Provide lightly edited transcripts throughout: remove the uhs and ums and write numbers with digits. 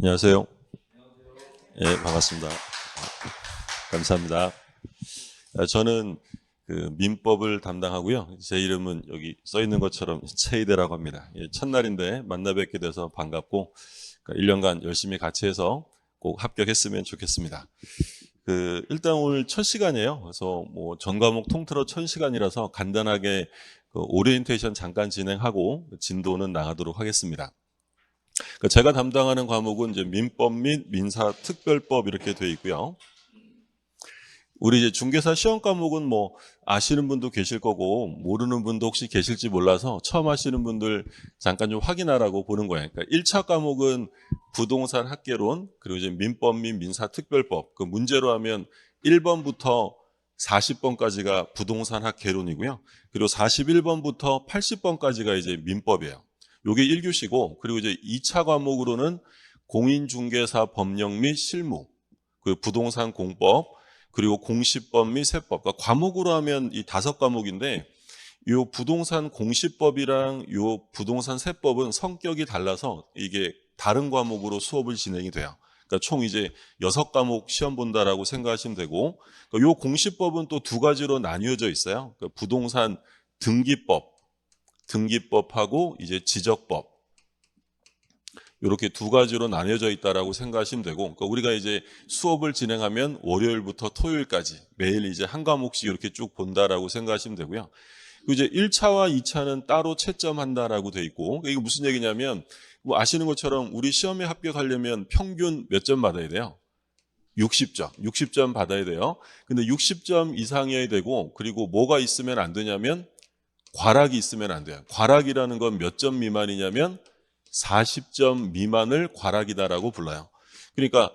안녕하세요. 예, 반갑습니다. 감사합니다. 저는 그 민법을 담당하고요. 제 이름은 여기 써 있는 것처럼 최이대라고 합니다. 예, 첫날인데 만나 뵙게 돼서 반갑고 1년간 열심히 같이 해서 꼭 합격했으면 좋겠습니다. 일단 오늘 첫 시간이에요. 그래서 뭐 전 과목 통틀어 첫 시간이라서 간단하게 오리엔테이션 잠깐 진행하고 진도는 나가도록 하겠습니다. 제가 담당하는 과목은 이제 민법 및 민사특별법 이렇게 되어 있고요. 우리 이제 중개사 시험 과목은 뭐 아시는 분도 계실 거고 모르는 분도 혹시 계실지 몰라서 처음 하시는 분들 잠깐 좀 확인하라고 보는 거예요. 그러니까 1차 과목은 부동산 학개론, 그리고 이제 민법 및 민사특별법. 그 문제로 하면 1번부터 40번까지가 부동산 학개론이고요. 그리고 41번부터 80번까지가 이제 민법이에요. 요게 1교시고, 그리고 이제 2차 과목으로는 공인중개사 법령 및 실무, 그 부동산 공법, 그리고 공시법 및 세법. 그러니까 과목으로 하면 이 5과목인데, 요 부동산 공시법이랑 요 부동산 세법은 성격이 달라서 이게 다른 과목으로 수업을 진행이 돼요. 그러니까 총 이제 6과목 시험 본다라고 생각하시면 되고, 그러니까 요 공시법은 또 2가지로 나뉘어져 있어요. 그러니까 부동산 등기법하고 이제 지적법, 이렇게 2가지로 나뉘어져 있다라고 생각하시면 되고, 그러니까 우리가 이제 수업을 진행하면 월요일부터 토요일까지 매일 이제 한 과목씩 이렇게 쭉 본다라고 생각하시면 되고요. 그리고 이제 1차와 2차는 따로 채점한다라고 돼 있고, 이게 무슨 얘기냐면 뭐 아시는 것처럼 우리 시험에 합격하려면 평균 몇 점 받아야 돼요? 60점 받아야 돼요. 근데 60점 이상이어야 되고, 그리고 뭐가 있으면 안 되냐면 과락이 있으면 안 돼요. 과락이라는 건 몇 점 미만이냐면 40점 미만을 과락이다라고 불러요. 그러니까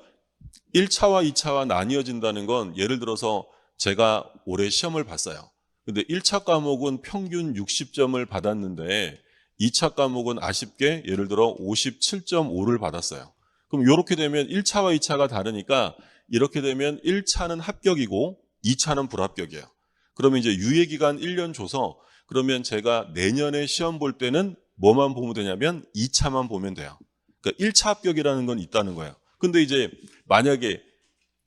1차와 2차와 나뉘어진다는 건, 예를 들어서 제가 올해 시험을 봤어요. 근데 1차 과목은 평균 60점을 받았는데 2차 과목은 아쉽게 예를 들어 57.5를 받았어요. 그럼 이렇게 되면 1차와 2차가 다르니까, 이렇게 되면 1차는 합격이고 2차는 불합격이에요. 그러면 이제 유예기간 1년 줘서, 그러면 제가 내년에 시험 볼 때는 뭐만 보면 되냐면 2차만 보면 돼요. 그러니까 1차 합격이라는 건 있다는 거예요. 근데 이제 만약에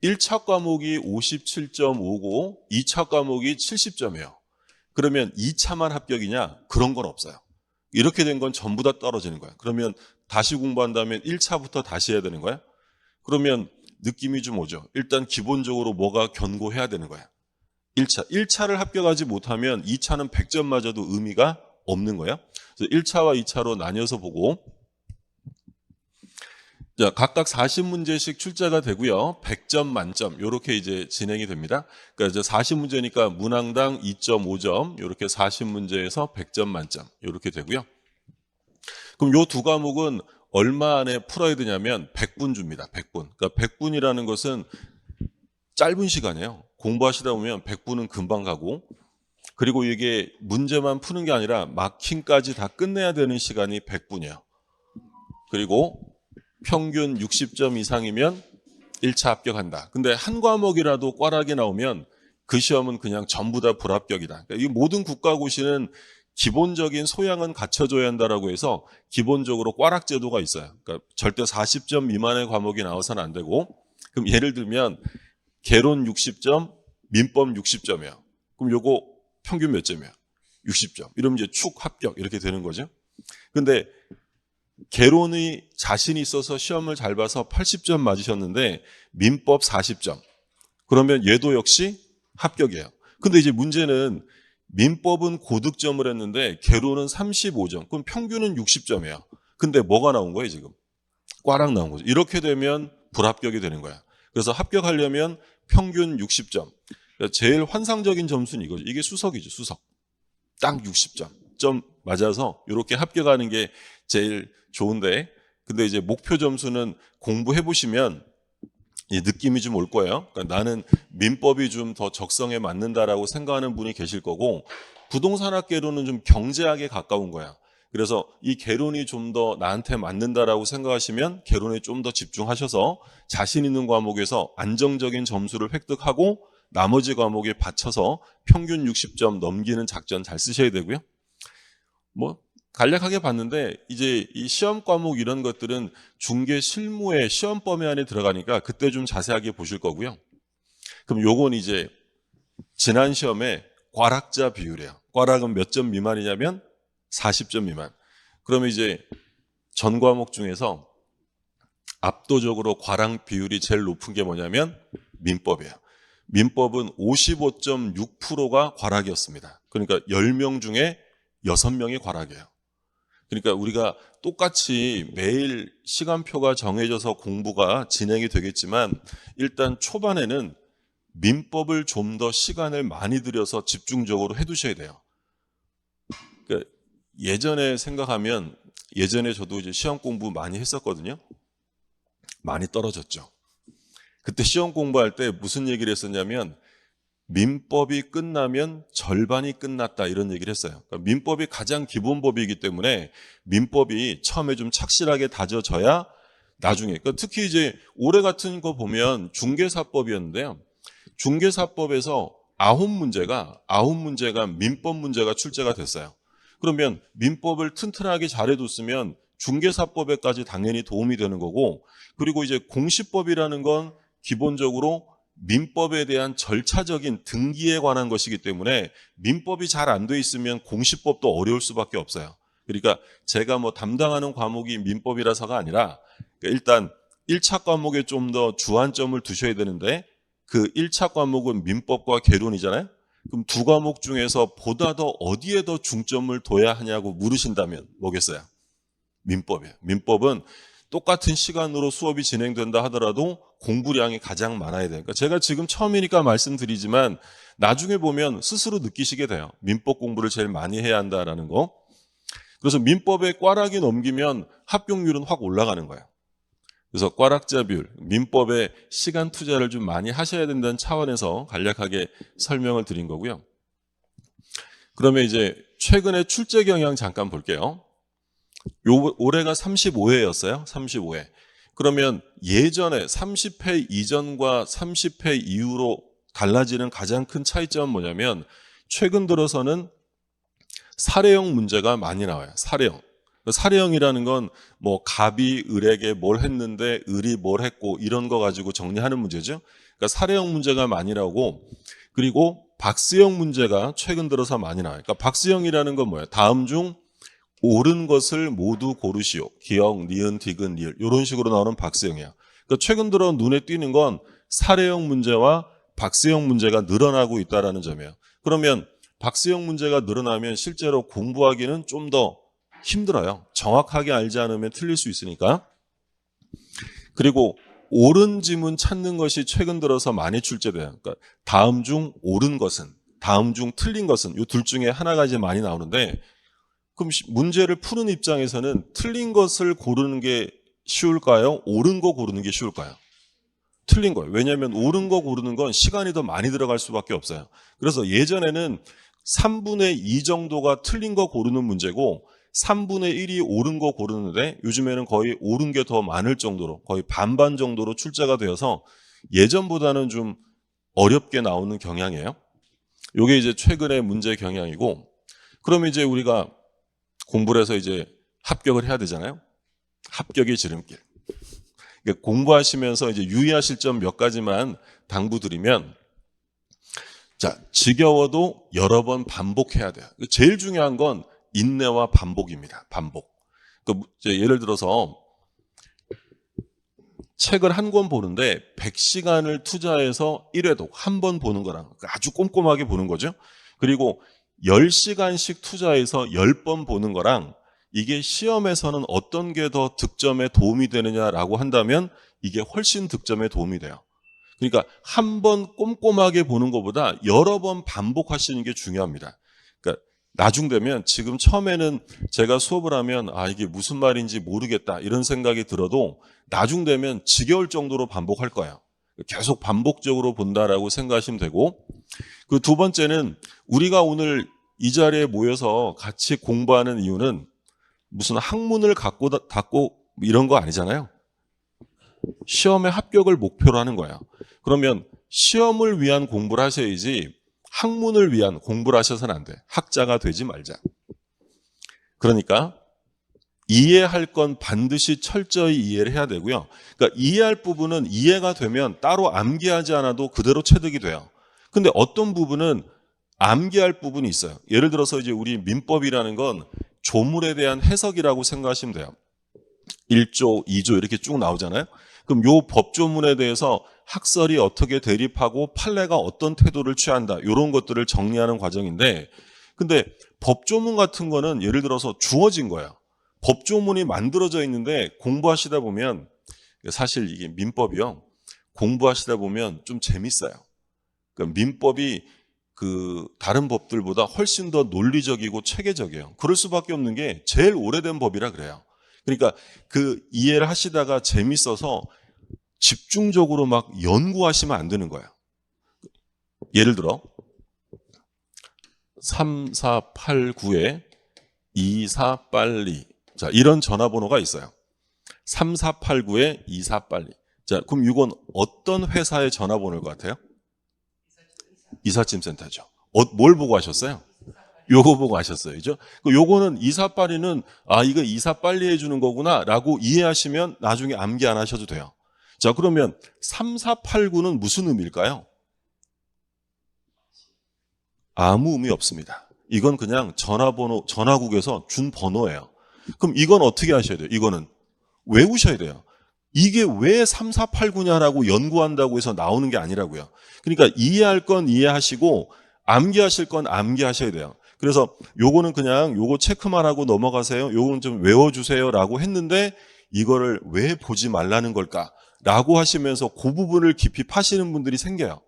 1차 과목이 57.5고 2차 과목이 70점이에요. 그러면 2차만 합격이냐? 그런 건 없어요. 이렇게 된 건 전부 다 떨어지는 거예요. 그러면 다시 공부한다면 1차부터 다시 해야 되는 거예요? 그러면 느낌이 좀 오죠. 일단 기본적으로 뭐가 견고해야 되는 거예요. 1차를 합격하지 못하면 2차는 100점 맞아도 의미가 없는 거예요. 그래서 1차와 2차로 나뉘어서 보고, 자, 각각 40문제씩 출제가 되고요. 100점 만점 이렇게 이제 진행이 됩니다. 그러니까 이제 40문제니까 문항당 2.5점, 이렇게 40문제에서 100점 만점 이렇게 되고요. 그럼 요 2과목은 얼마 안에 풀어야 되냐면 100분 줍니다. 100분. 그러니까 100분이라는 것은 짧은 시간이에요. 공부하시다 보면 100분은 금방 가고, 그리고 이게 문제만 푸는 게 아니라 마킹까지 다 끝내야 되는 시간이 100분이에요. 그리고 평균 60점 이상이면 1차 합격한다. 근데 한 과목이라도 꽈락이 나오면 그 시험은 그냥 전부 다 불합격이다. 그러니까 이 모든 국가고시는 기본적인 소양은 갖춰줘야 한다라고 해서 기본적으로 꽈락 제도가 있어요. 그러니까 절대 40점 미만의 과목이 나와서는 안 되고, 그럼 예를 들면 개론 60점, 민법 60점이에요. 그럼 요거 평균 몇 점이에요? 60점. 이러면 이제 축 합격 이렇게 되는 거죠. 근데 개론이 자신이 있어서 시험을 잘 봐서 80점 맞으셨는데 민법 40점. 그러면 얘도 역시 합격이에요. 근데 이제 문제는 민법은 고득점을 했는데 개론은 35점. 그럼 평균은 60점이에요. 근데 뭐가 나온 거예요, 지금? 꽈락 나온 거죠. 이렇게 되면 불합격이 되는 거야. 그래서 합격하려면 평균 60점. 그러니까 제일 환상적인 점수는 이거죠. 이게 수석이죠, 수석. 딱 60점. 점 맞아서 이렇게 합격하는 게 제일 좋은데, 근데 이제 목표 점수는 공부해 보시면 느낌이 좀 올 거예요. 그러니까 나는 민법이 좀 더 적성에 맞는다라고 생각하는 분이 계실 거고, 부동산학개론은 좀 경제학에 가까운 거야. 그래서 이 개론이 좀 더 나한테 맞는다라고 생각하시면 개론에 좀 더 집중하셔서 자신 있는 과목에서 안정적인 점수를 획득하고 나머지 과목에 받쳐서 평균 60점 넘기는 작전 잘 쓰셔야 되고요. 뭐 간략하게 봤는데 이제 이 시험 과목 이런 것들은 중개 실무의 시험 범위 안에 들어가니까 그때 좀 자세하게 보실 거고요. 그럼 요건 이제 지난 시험에 괄학자 비율이에요. 괄학은 몇 점 미만이냐면 40점 미만. 그러면 이제 전 과목 중에서 압도적으로 괄학 비율이 제일 높은 게 뭐냐면 민법이에요. 민법은 55.6%가 괄학이었습니다. 그러니까 10명 중에 6명이 괄학이에요. 그러니까 우리가 똑같이 매일 시간표가 정해져서 공부가 진행이 되겠지만 일단 초반에는 민법을 좀 더 시간을 많이 들여서 집중적으로 해두셔야 돼요. 그러니까 예전에 생각하면 예전에 저도 이제 시험 공부 많이 했었거든요. 많이 떨어졌죠. 그때 시험 공부할 때 무슨 얘기를 했었냐면 민법이 끝나면 절반이 끝났다 이런 얘기를 했어요. 그러니까 민법이 가장 기본 법이기 때문에 민법이 처음에 좀 착실하게 다져져야 나중에 그러니까 특히 이제 올해 같은 거 보면 중개사법이었는데요. 중개사법에서 9문제가 민법 문제가 출제가 됐어요. 그러면 민법을 튼튼하게 잘해뒀으면 중개사법에까지 당연히 도움이 되는 거고 그리고 이제 공시법이라는 건 기본적으로 민법에 대한 절차적인 등기에 관한 것이기 때문에 민법이 잘 안 돼 있으면 공시법도 어려울 수밖에 없어요. 그러니까 제가 뭐 담당하는 과목이 민법이라서가 아니라 일단 1차 과목에 좀 더 주안점을 두셔야 되는데 그 1차 과목은 민법과 개론이잖아요. 그럼 두 과목 중에서 보다 더 어디에 더 중점을 둬야 하냐고 물으신다면 뭐겠어요? 민법이에요. 민법은 똑같은 시간으로 수업이 진행된다 하더라도 공부량이 가장 많아야 돼요. 그러니까 제가 지금 처음이니까 말씀드리지만 나중에 보면 스스로 느끼시게 돼요. 민법 공부를 제일 많이 해야 한다라는 거. 그래서 민법에 꽈락이 넘기면 합격률은 확 올라가는 거예요. 그래서 꽈락자 비율, 민법에 시간 투자를 좀 많이 하셔야 된다는 차원에서 간략하게 설명을 드린 거고요. 그러면 이제 최근에 출제 경향 잠깐 볼게요. 올해가 35회였어요. 35회. 그러면 예전에 30회 이전과 30회 이후로 달라지는 가장 큰 차이점은 뭐냐면 최근 들어서는 사례형 문제가 많이 나와요. 사례형. 사례형이라는 건 뭐 갑이 을에게 뭘 했는데 을이 뭘 했고 이런 거 가지고 정리하는 문제죠. 그러니까 사례형 문제가 많이 나오고 그리고 박스형 문제가 최근 들어서 많이 나와요. 그러니까 박스형이라는 건 뭐예요? 다음 중 옳은 것을 모두 고르시오. 기역, 니은, 디귿, 리을 이런 식으로 나오는 박스형이야. 그러니까 최근 들어 눈에 띄는 건 사례형 문제와 박스형 문제가 늘어나고 있다는 점이에요. 그러면 박스형 문제가 늘어나면 실제로 공부하기는 좀 더 힘들어요. 정확하게 알지 않으면 틀릴 수 있으니까. 그리고 옳은 지문 찾는 것이 최근 들어서 많이 출제돼요. 그러니까 다음 중 옳은 것은, 다음 중 틀린 것은 이 둘 중에 하나가 이제 많이 나오는데 그럼 문제를 푸는 입장에서는 틀린 것을 고르는 게 쉬울까요? 옳은 거 고르는 게 쉬울까요? 틀린 거예요. 왜냐하면 옳은 거 고르는 건 시간이 더 많이 들어갈 수밖에 없어요. 그래서 예전에는 3분의 2 정도가 틀린 거 고르는 문제고 3분의 1이 옳은 거 고르는데 요즘에는 거의 옳은 게 더 많을 정도로 거의 반반 정도로 출제가 되어서 예전보다는 좀 어렵게 나오는 경향이에요. 이게 이제 최근의 문제 경향이고 그러면 이제 우리가 공부를 해서 이제 합격을 해야 되잖아요. 합격의 지름길. 그러니까 공부하시면서 이제 유의하실 점 몇 가지만 당부드리면 자, 지겨워도 여러 번 반복해야 돼요. 제일 중요한 건 인내와 반복입니다. 반복. 그러니까 예를 들어서 책을 한 권 보는데 100시간을 투자해서 1회독 한 번 보는 거랑 아주 꼼꼼하게 보는 거죠. 그리고 10시간씩 투자해서 10번 보는 거랑 이게 시험에서는 어떤 게 더 득점에 도움이 되느냐라고 한다면 이게 훨씬 득점에 도움이 돼요. 그러니까 한 번 꼼꼼하게 보는 것보다 여러 번 반복하시는 게 중요합니다. 그러니까 나중 되면 지금 처음에는 제가 수업을 하면 이게 무슨 말인지 모르겠다 이런 생각이 들어도 나중 되면 지겨울 정도로 반복할 거예요. 계속 반복적으로 본다라고 생각하시면 되고 그 두 번째는 우리가 오늘 이 자리에 모여서 같이 공부하는 이유는 무슨 학문을 닫고 이런 거 아니잖아요. 시험의 합격을 목표로 하는 거예요. 그러면 시험을 위한 공부를 하셔야지 학문을 위한 공부를 하셔서는 안 돼. 학자가 되지 말자. 그러니까 이해할 건 반드시 철저히 이해를 해야 되고요. 그러니까 이해할 부분은 이해가 되면 따로 암기하지 않아도 그대로 체득이 돼요. 근데 어떤 부분은 암기할 부분이 있어요. 예를 들어서 이제 우리 민법이라는 건 조문에 대한 해석이라고 생각하시면 돼요. 1조, 2조 이렇게 쭉 나오잖아요. 그럼 요 법조문에 대해서 학설이 어떻게 대립하고 판례가 어떤 태도를 취한다. 이런 것들을 정리하는 과정인데, 근데 법조문 같은 거는 예를 들어서 주어진 거예요. 법조문이 만들어져 있는데 공부하시다 보면, 사실 이게 민법이요, 공부하시다 보면 좀 재밌어요. 그러니까 민법이 그 다른 법들보다 훨씬 더 논리적이고 체계적이에요. 그럴 수밖에 없는 게 제일 오래된 법이라 그래요. 그러니까 그 이해를 하시다가 재밌어서 집중적으로 막 연구하시면 안 되는 거예요. 예를 들어 3489에 2482. 자, 이런 전화번호가 있어요. 3489에 2482. 자, 그럼 이건 어떤 회사의 전화번호일 것 같아요? 이삿짐센터죠. 뭘 보고 하셨어요? 요거 보고 하셨어요. 그죠? 요거는 2482는 이거 이사 빨리 해주는 거구나 라고 이해하시면 나중에 암기 안 하셔도 돼요. 자, 그러면 3489는 무슨 의미일까요? 아무 의미 없습니다. 이건 그냥 전화번호, 전화국에서 준 번호예요. 그럼 이건 어떻게 하셔야 돼요? 이거는 외우셔야 돼요. 이게 왜 3489냐라고 연구한다고 해서 나오는 게 아니라고요. 그러니까 이해할 건 이해하시고 암기하실 건 암기하셔야 돼요. 그래서 요거는 그냥 요거 체크만 하고 넘어가세요. 요건 좀 외워주세요라고 했는데 이거를 왜 보지 말라는 걸까라고 하시면서 그 부분을 깊이 파시는 분들이 생겨요.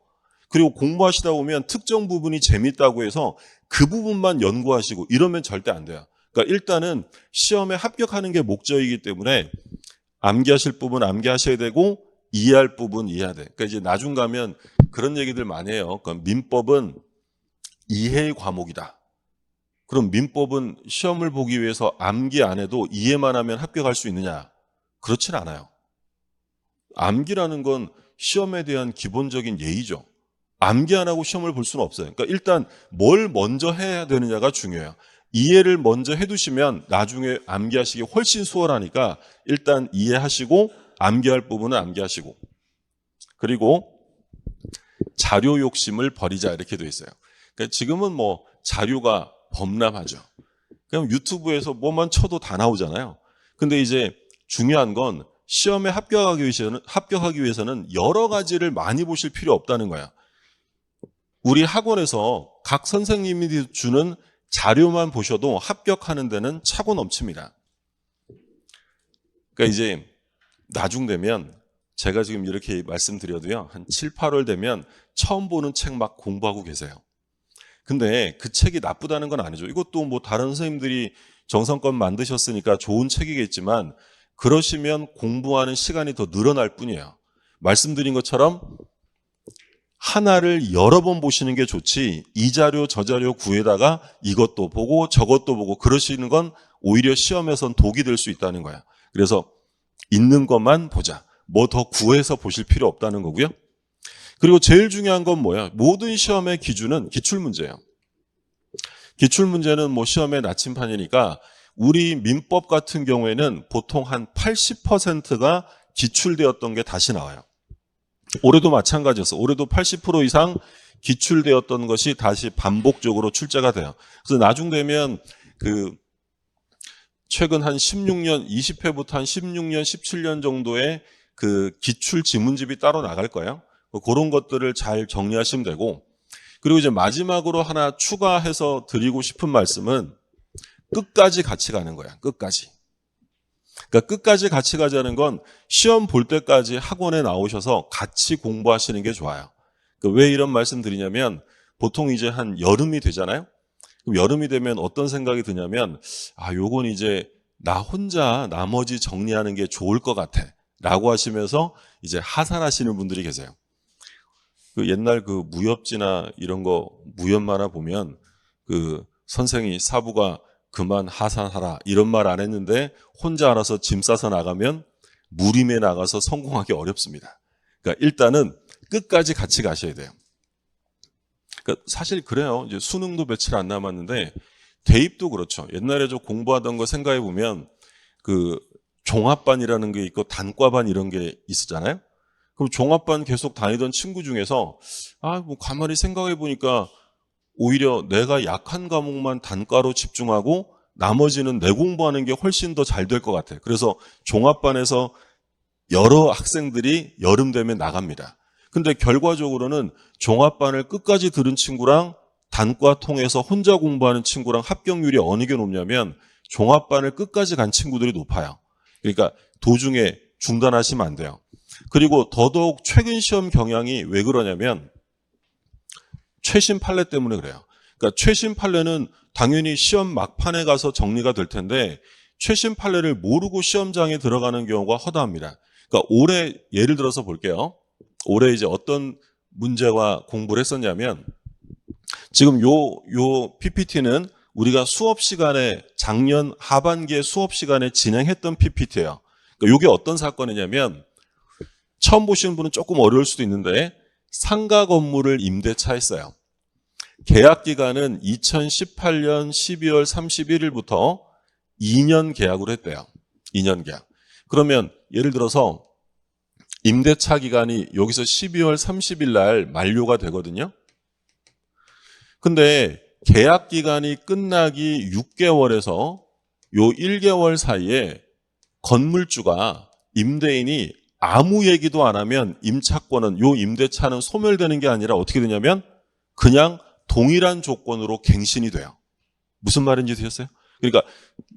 그리고 공부하시다 보면 특정 부분이 재밌다고 해서 그 부분만 연구하시고 이러면 절대 안 돼요. 그러니까 일단은 시험에 합격하는 게 목적이기 때문에 암기하실 부분 암기하셔야 되고 이해할 부분 이해해야 돼. 그러니까 이제 나중 가면 그런 얘기들 많이 해요. 그러니까 민법은 이해의 과목이다. 그럼 민법은 시험을 보기 위해서 암기 안 해도 이해만 하면 합격할 수 있느냐? 그렇진 않아요. 암기라는 건 시험에 대한 기본적인 예의죠. 암기 안 하고 시험을 볼 수는 없어요. 그러니까 일단 뭘 먼저 해야 되느냐가 중요해요. 이해를 먼저 해두시면 나중에 암기하시기 훨씬 수월하니까 일단 이해하시고 암기할 부분은 암기하시고, 그리고 자료 욕심을 버리자 이렇게 돼 있어요. 그러니까 지금은 뭐 자료가 범람하죠. 그럼 유튜브에서 뭐만 쳐도 다 나오잖아요. 근데 이제 중요한 건 시험에 합격하기 위해서는 여러 가지를 많이 보실 필요 없다는 거야. 우리 학원에서 각 선생님이 주는 자료만 보셔도 합격하는 데는 차고 넘칩니다. 그러니까 이제 나중 되면 제가 지금 이렇게 말씀드려도요, 한 7, 8월 되면 처음 보는 책 막 공부하고 계세요. 근데 그 책이 나쁘다는 건 아니죠. 이것도 뭐 다른 선생님들이 정성껏 만드셨으니까 좋은 책이겠지만 그러시면 공부하는 시간이 더 늘어날 뿐이에요. 말씀드린 것처럼 하나를 여러 번 보시는 게 좋지 이 자료 저 자료 구해다가 이것도 보고 저것도 보고 그러시는 건 오히려 시험에선 독이 될 수 있다는 거야. 그래서 있는 것만 보자. 뭐 더 구해서 보실 필요 없다는 거고요. 그리고 제일 중요한 건 뭐야? 모든 시험의 기준은 기출문제예요. 기출문제는 뭐 시험의 나침판이니까 우리 민법 같은 경우에는 보통 한 80%가 기출되었던 게 다시 나와요. 올해도 마찬가지였어. 올해도 80% 이상 기출되었던 것이 다시 반복적으로 출제가 돼요. 그래서 나중 되면 그 최근 한 16년, 20회부터 한 16년, 17년 정도의 그 기출 지문집이 따로 나갈 거예요. 그런 것들을 잘 정리하시면 되고, 그리고 이제 마지막으로 하나 추가해서 드리고 싶은 말씀은 끝까지 같이 가는 거야. 끝까지. 그러니까 끝까지 같이 가자는 건 시험 볼 때까지 학원에 나오셔서 같이 공부하시는 게 좋아요. 그러니까 왜 이런 말씀 드리냐면 보통 이제 한 여름이 되잖아요. 그럼 여름이 되면 어떤 생각이 드냐면 요건 이제 나 혼자 나머지 정리하는 게 좋을 것 같아 라고 하시면서 이제 하산하시는 분들이 계세요. 그 옛날 그 무협지나 이런 거 무협 만화 보면 그 선생이 사부가 그만 하산하라 이런 말 안 했는데 혼자 알아서 짐 싸서 나가면 무림에 나가서 성공하기 어렵습니다. 그러니까 일단은 끝까지 같이 가셔야 돼요. 그러니까 사실 그래요. 이제 수능도 며칠 안 남았는데 대입도 그렇죠. 옛날에 저 공부하던 거 생각해 보면 그 종합반이라는 게 있고 단과반 이런 게 있었잖아요. 그럼 종합반 계속 다니던 친구 중에서 뭐 가만히 생각해 보니까 오히려 내가 약한 과목만 단과로 집중하고 나머지는 내 공부하는 게 훨씬 더 잘 될 것 같아. 그래서 종합반에서 여러 학생들이 여름 되면 나갑니다. 근데 결과적으로는 종합반을 끝까지 들은 친구랑 단과 통해서 혼자 공부하는 친구랑 합격률이 어느 게 높냐면 종합반을 끝까지 간 친구들이 높아요. 그러니까 도중에 중단하시면 안 돼요. 그리고 더더욱 최근 시험 경향이 왜 그러냐면 최신 판례 때문에 그래요. 그러니까 최신 판례는 당연히 시험 막판에 가서 정리가 될 텐데 최신 판례를 모르고 시험장에 들어가는 경우가 허다합니다. 그러니까 올해 예를 들어서 볼게요. 올해 이제 어떤 문제와 공부를 했었냐면 지금 요 PPT는 우리가 수업 시간에 작년 하반기에 수업 시간에 진행했던 PPT예요. 그러니까 이게 어떤 사건이냐면 처음 보시는 분은 조금 어려울 수도 있는데 상가 건물을 임대차 했어요. 계약 기간은 2018년 12월 31일부터 2년 계약으로 했대요. 2년 계약. 그러면 예를 들어서 임대차 기간이 여기서 12월 30일 날 만료가 되거든요. 근데 계약 기간이 끝나기 6개월에서 요 1개월 사이에 건물주가 임대인이 아무 얘기도 안 하면 임차권은 요 임대차는 소멸되는 게 아니라 어떻게 되냐면 그냥 동일한 조건으로 갱신이 돼요. 무슨 말인지 되셨어요? 그러니까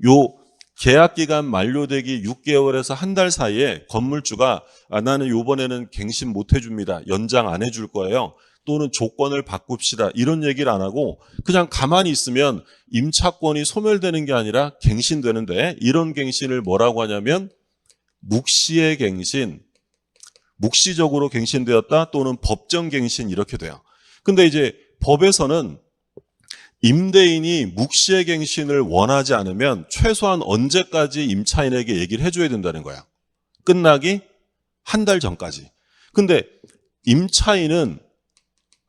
요 계약 기간 만료되기 6개월에서 한 달 사이에 건물주가 나는 요번에는 갱신 못 해줍니다. 연장 안 해줄 거예요. 또는 조건을 바꿉시다. 이런 얘기를 안 하고 그냥 가만히 있으면 임차권이 소멸되는 게 아니라 갱신되는데 이런 갱신을 뭐라고 하냐면 묵시의 갱신, 묵시적으로 갱신되었다 또는 법정 갱신 이렇게 돼요. 근데 이제 법에서는 임대인이 묵시의 갱신을 원하지 않으면 최소한 언제까지 임차인에게 얘기를 해줘야 된다는 거야. 끝나기 한 달 전까지. 근데 임차인은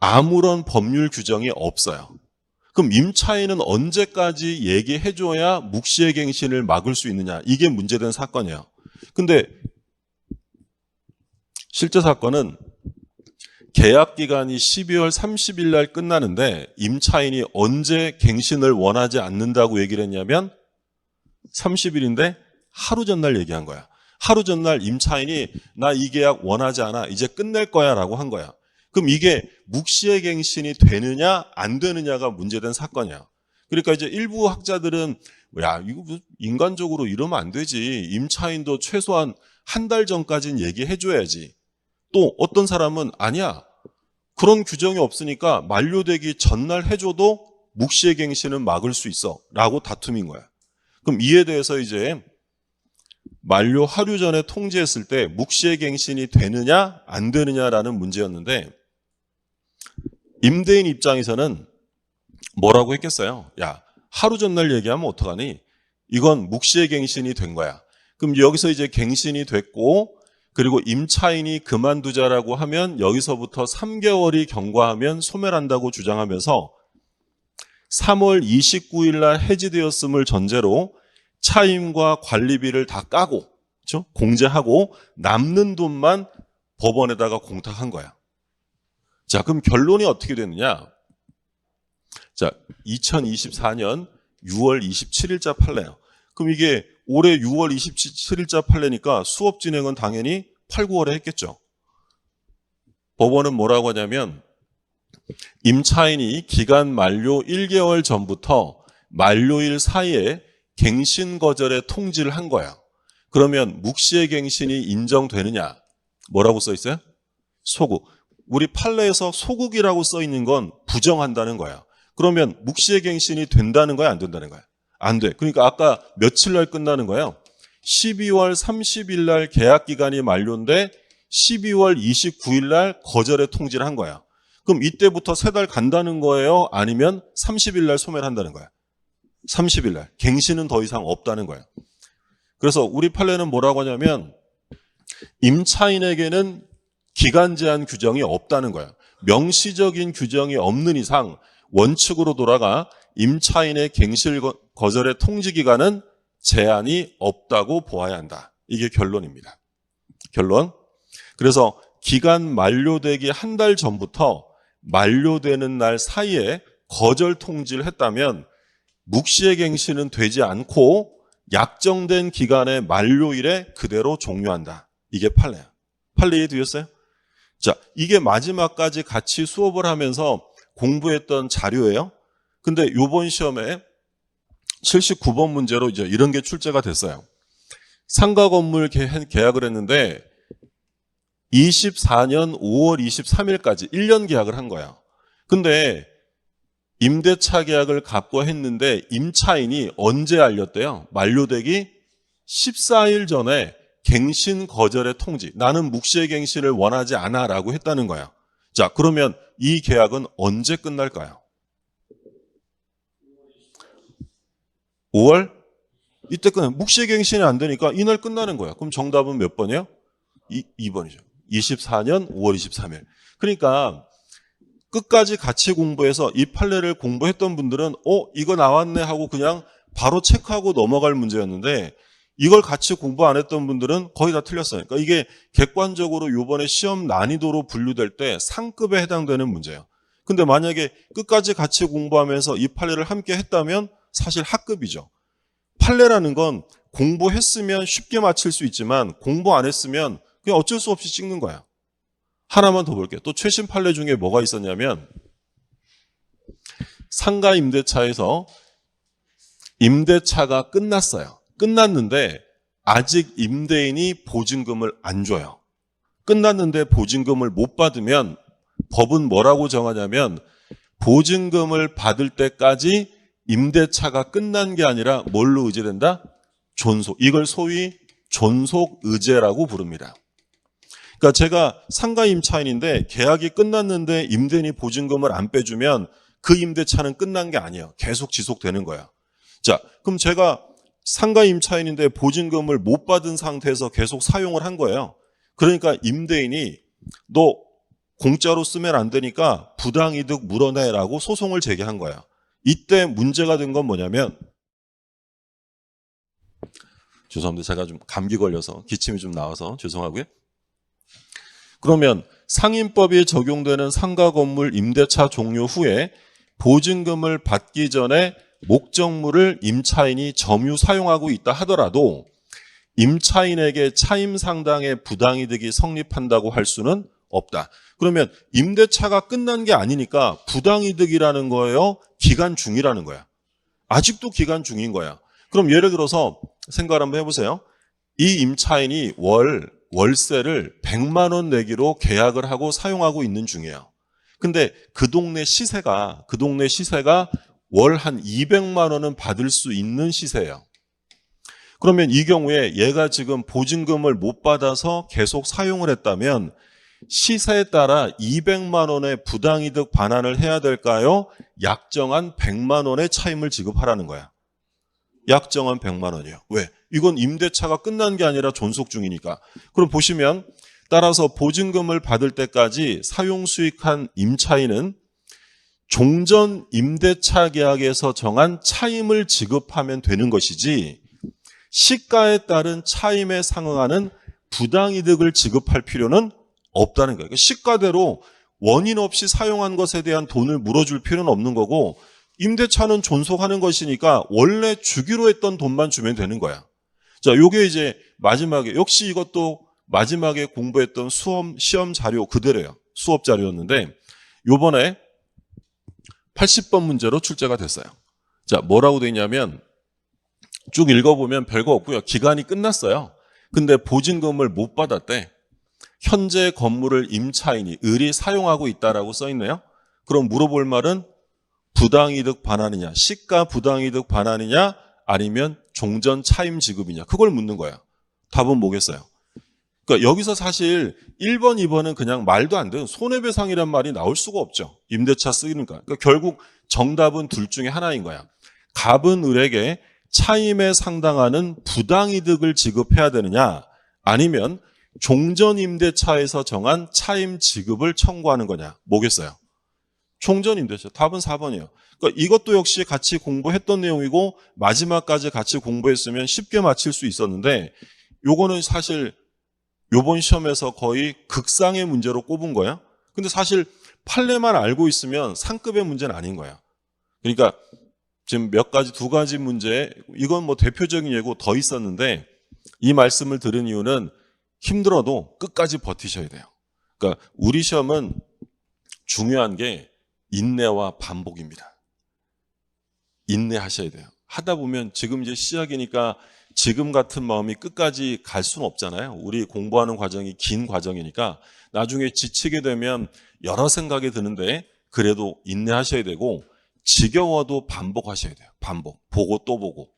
아무런 법률 규정이 없어요. 그럼 임차인은 언제까지 얘기해줘야 묵시의 갱신을 막을 수 있느냐. 이게 문제된 사건이에요. 근데 실제 사건은 계약 기간이 12월 30일 날 끝나는데 임차인이 언제 갱신을 원하지 않는다고 얘기를 했냐면 30일인데 하루 전날 얘기한 거야. 하루 전날 임차인이 나 이 계약 원하지 않아. 이제 끝낼 거야 라고 한 거야. 그럼 이게 묵시의 갱신이 되느냐 안 되느냐가 문제된 사건이야. 그러니까 이제 일부 학자들은 야 이거 인간적으로 이러면 안 되지. 임차인도 최소한 한 달 전까지는 얘기해 줘야지. 또 어떤 사람은 아니야. 그런 규정이 없으니까 만료되기 전날 해줘도 묵시의 갱신은 막을 수 있어 라고 다툼인 거야. 그럼 이에 대해서 이제 만료 하루 전에 통지했을 때 묵시의 갱신이 되느냐 안 되느냐라는 문제였는데 임대인 입장에서는 뭐라고 했겠어요? 야 하루 전날 얘기하면 어떡하니? 이건 묵시의 갱신이 된 거야. 그럼 여기서 이제 갱신이 됐고 그리고 임차인이 그만두자라고 하면 여기서부터 3개월이 경과하면 소멸한다고 주장하면서 3월 29일 날 해지되었음을 전제로 차임과 관리비를 다 까고 그렇죠? 공제하고 남는 돈만 법원에다가 공탁한 거야. 자, 그럼 결론이 어떻게 됐느냐? 자, 2024년 6월 27일자 판례예요. 그럼 이게 올해 6월 27일자 판례니까 수업 진행은 당연히 8, 9월에 했겠죠. 법원은 뭐라고 하냐면 임차인이 기간 만료 1개월 전부터 만료일 사이에 갱신 거절의 통지를 한 거야. 그러면 묵시의 갱신이 인정되느냐? 뭐라고 써 있어요? 소국. 우리 판례에서 소국이라고 써 있는 건 부정한다는 거야. 그러면 묵시의 갱신이 된다는 거야, 안 된다는 거야? 안 돼. 그러니까 아까 며칠 날 끝나는 거예요? 12월 30일 날 계약 기간이 만료인데 12월 29일 날 거절의 통지를 한 거야. 그럼 이때부터 3달 간다는 거예요? 아니면 30일 날 소멸한다는 거야? 30일 날. 갱신은 더 이상 없다는 거야. 그래서 우리 판례는 뭐라고 하냐면 임차인에게는 기간 제한 규정이 없다는 거야. 명시적인 규정이 없는 이상 원칙으로 돌아가 임차인의 갱실 거절의 통지 기간은 제한이 없다고 보아야 한다. 이게 결론입니다. 결론. 그래서 기간 만료되기 한 달 전부터 만료되는 날 사이에 거절 통지를 했다면 묵시의 갱신은 되지 않고 약정된 기간의 만료일에 그대로 종료한다. 이게 판례야. 판례 이해되셨어요? 자, 이게 마지막까지 같이 수업을 하면서 공부했던 자료예요. 근데 이번 시험에 79번 문제로 이제 이런 게 출제가 됐어요. 상가 건물 계약을 했는데 24년 5월 23일까지 1년 계약을 한 거야. 근데 임대차 계약을 갖고 했는데 임차인이 언제 알렸대요? 만료되기 14일 전에 갱신 거절의 통지. 나는 묵시의 갱신을 원하지 않아 라고 했다는 거야. 자, 그러면 이 계약은 언제 끝날까요? 5월? 이때 끝나. 묵시의 갱신이 안 되니까 이날 끝나는 거야. 그럼 정답은 몇 번이에요? 2번이죠. 24년 5월 23일. 그러니까 끝까지 같이 공부해서 이 판례를 공부했던 분들은 이거 나왔네 하고 그냥 바로 체크하고 넘어갈 문제였는데 이걸 같이 공부 안 했던 분들은 거의 다 틀렸어요. 그러니까 이게 객관적으로 이번에 시험 난이도로 분류될 때 상급에 해당되는 문제예요. 근데 만약에 끝까지 같이 공부하면서 이 판례를 함께 했다면 사실 하급이죠. 판례라는 건 공부했으면 쉽게 맞힐 수 있지만 공부 안 했으면 그냥 어쩔 수 없이 찍는 거야. 하나만 더 볼게요. 또 최신 판례 중에 뭐가 있었냐면 상가 임대차에서 임대차가 끝났어요. 끝났는데 아직 임대인이 보증금을 안 줘요. 끝났는데 보증금을 못 받으면 법은 뭐라고 정하냐면 보증금을 받을 때까지 임대차가 끝난 게 아니라 뭘로 의제된다? 존속. 이걸 소위 존속의제라고 부릅니다. 그러니까 제가 상가 임차인인데 계약이 끝났는데 임대인이 보증금을 안 빼주면 그 임대차는 끝난 게 아니에요. 계속 지속되는 거야. 자, 그럼 제가 상가 임차인인데 보증금을 못 받은 상태에서 계속 사용을 한 거예요. 그러니까 임대인이 너 공짜로 쓰면 안 되니까 부당이득 물어내라고 소송을 제기한 거야. 이때 문제가 된 건 뭐냐면 죄송합니다. 제가 좀 감기 걸려서 기침이 좀 나와서 죄송하고요. 그러면 상임법이 적용되는 상가 건물 임대차 종료 후에 보증금을 받기 전에 목적물을 임차인이 점유 사용하고 있다 하더라도 임차인에게 차임 상당의 부당이득이 성립한다고 할 수는 없다. 그러면 임대차가 끝난 게 아니니까 부당이득이라는 거예요? 기간 중이라는 거야. 아직도 기간 중인 거야. 그럼 예를 들어서 생각을 한번 해보세요. 이 임차인이 월세를 100만 원 내기로 계약을 하고 사용하고 있는 중이에요. 근데 그 동네 시세가 월 한 200만 원은 받을 수 있는 시세예요. 그러면 이 경우에 얘가 지금 보증금을 못 받아서 계속 사용을 했다면 시세에 따라 200만 원의 부당이득 반환을 해야 될까요? 약정한 100만 원의 차임을 지급하라는 거야. 약정한 100만 원이에요. 왜? 이건 임대차가 끝난 게 아니라 존속 중이니까. 그럼 보시면 따라서 보증금을 받을 때까지 사용 수익한 임차인은 종전 임대차 계약에서 정한 차임을 지급하면 되는 것이지 시가에 따른 차임에 상응하는 부당이득을 지급할 필요는 없다는 거예요. 그러니까 시가대로 원인 없이 사용한 것에 대한 돈을 물어줄 필요는 없는 거고 임대차는 존속하는 것이니까 원래 주기로 했던 돈만 주면 되는 거야. 자, 요게 이제 마지막에 역시 이것도 마지막에 공부했던 시험 자료 그대로예요. 수업 자료였는데 요번에 80번 문제로 출제가 됐어요. 자, 뭐라고 돼 있냐면 쭉 읽어보면 별거 없고요. 기간이 끝났어요. 근데 보증금을 못 받았대. 현재 건물을 임차인이 을이 사용하고 있다라고 써 있네요. 그럼 물어볼 말은 부당이득 반환이냐, 시가 부당이득 반환이냐, 아니면 종전 차임 지급이냐. 그걸 묻는 거야. 답은 뭐겠어요? 그러니까 여기서 사실 1번, 2번은 그냥 말도 안 되는 손해배상이란 말이 나올 수가 없죠. 임대차 쓰니까. 그러니까 결국 정답은 둘 중에 하나인 거야. 갑은 을에게 차임에 상당하는 부당이득을 지급해야 되느냐, 아니면 종전 임대차에서 정한 차임 지급을 청구하는 거냐. 뭐겠어요? 총전인데죠. 답은 4번이에요. 그러니까 이것도 역시 같이 공부했던 내용이고 마지막까지 같이 공부했으면 쉽게 맞힐 수 있었는데 요거는 사실 요번 시험에서 거의 극상의 문제로 꼽은 거야. 근데 사실 판례만 알고 있으면 상급의 문제는 아닌 거야. 그러니까 지금 몇 가지, 두 가지 문제, 이건 뭐 대표적인 예고 더 있었는데 이 말씀을 들은 이유는 힘들어도 끝까지 버티셔야 돼요. 그러니까 우리 시험은 중요한 게 인내와 반복입니다. 인내하셔야 돼요. 하다 보면 지금 이제 시작이니까 지금 같은 마음이 끝까지 갈 수는 없잖아요. 우리 공부하는 과정이 긴 과정이니까 나중에 지치게 되면 여러 생각이 드는데 그래도 인내하셔야 되고 지겨워도 반복하셔야 돼요. 반복. 보고 또 보고.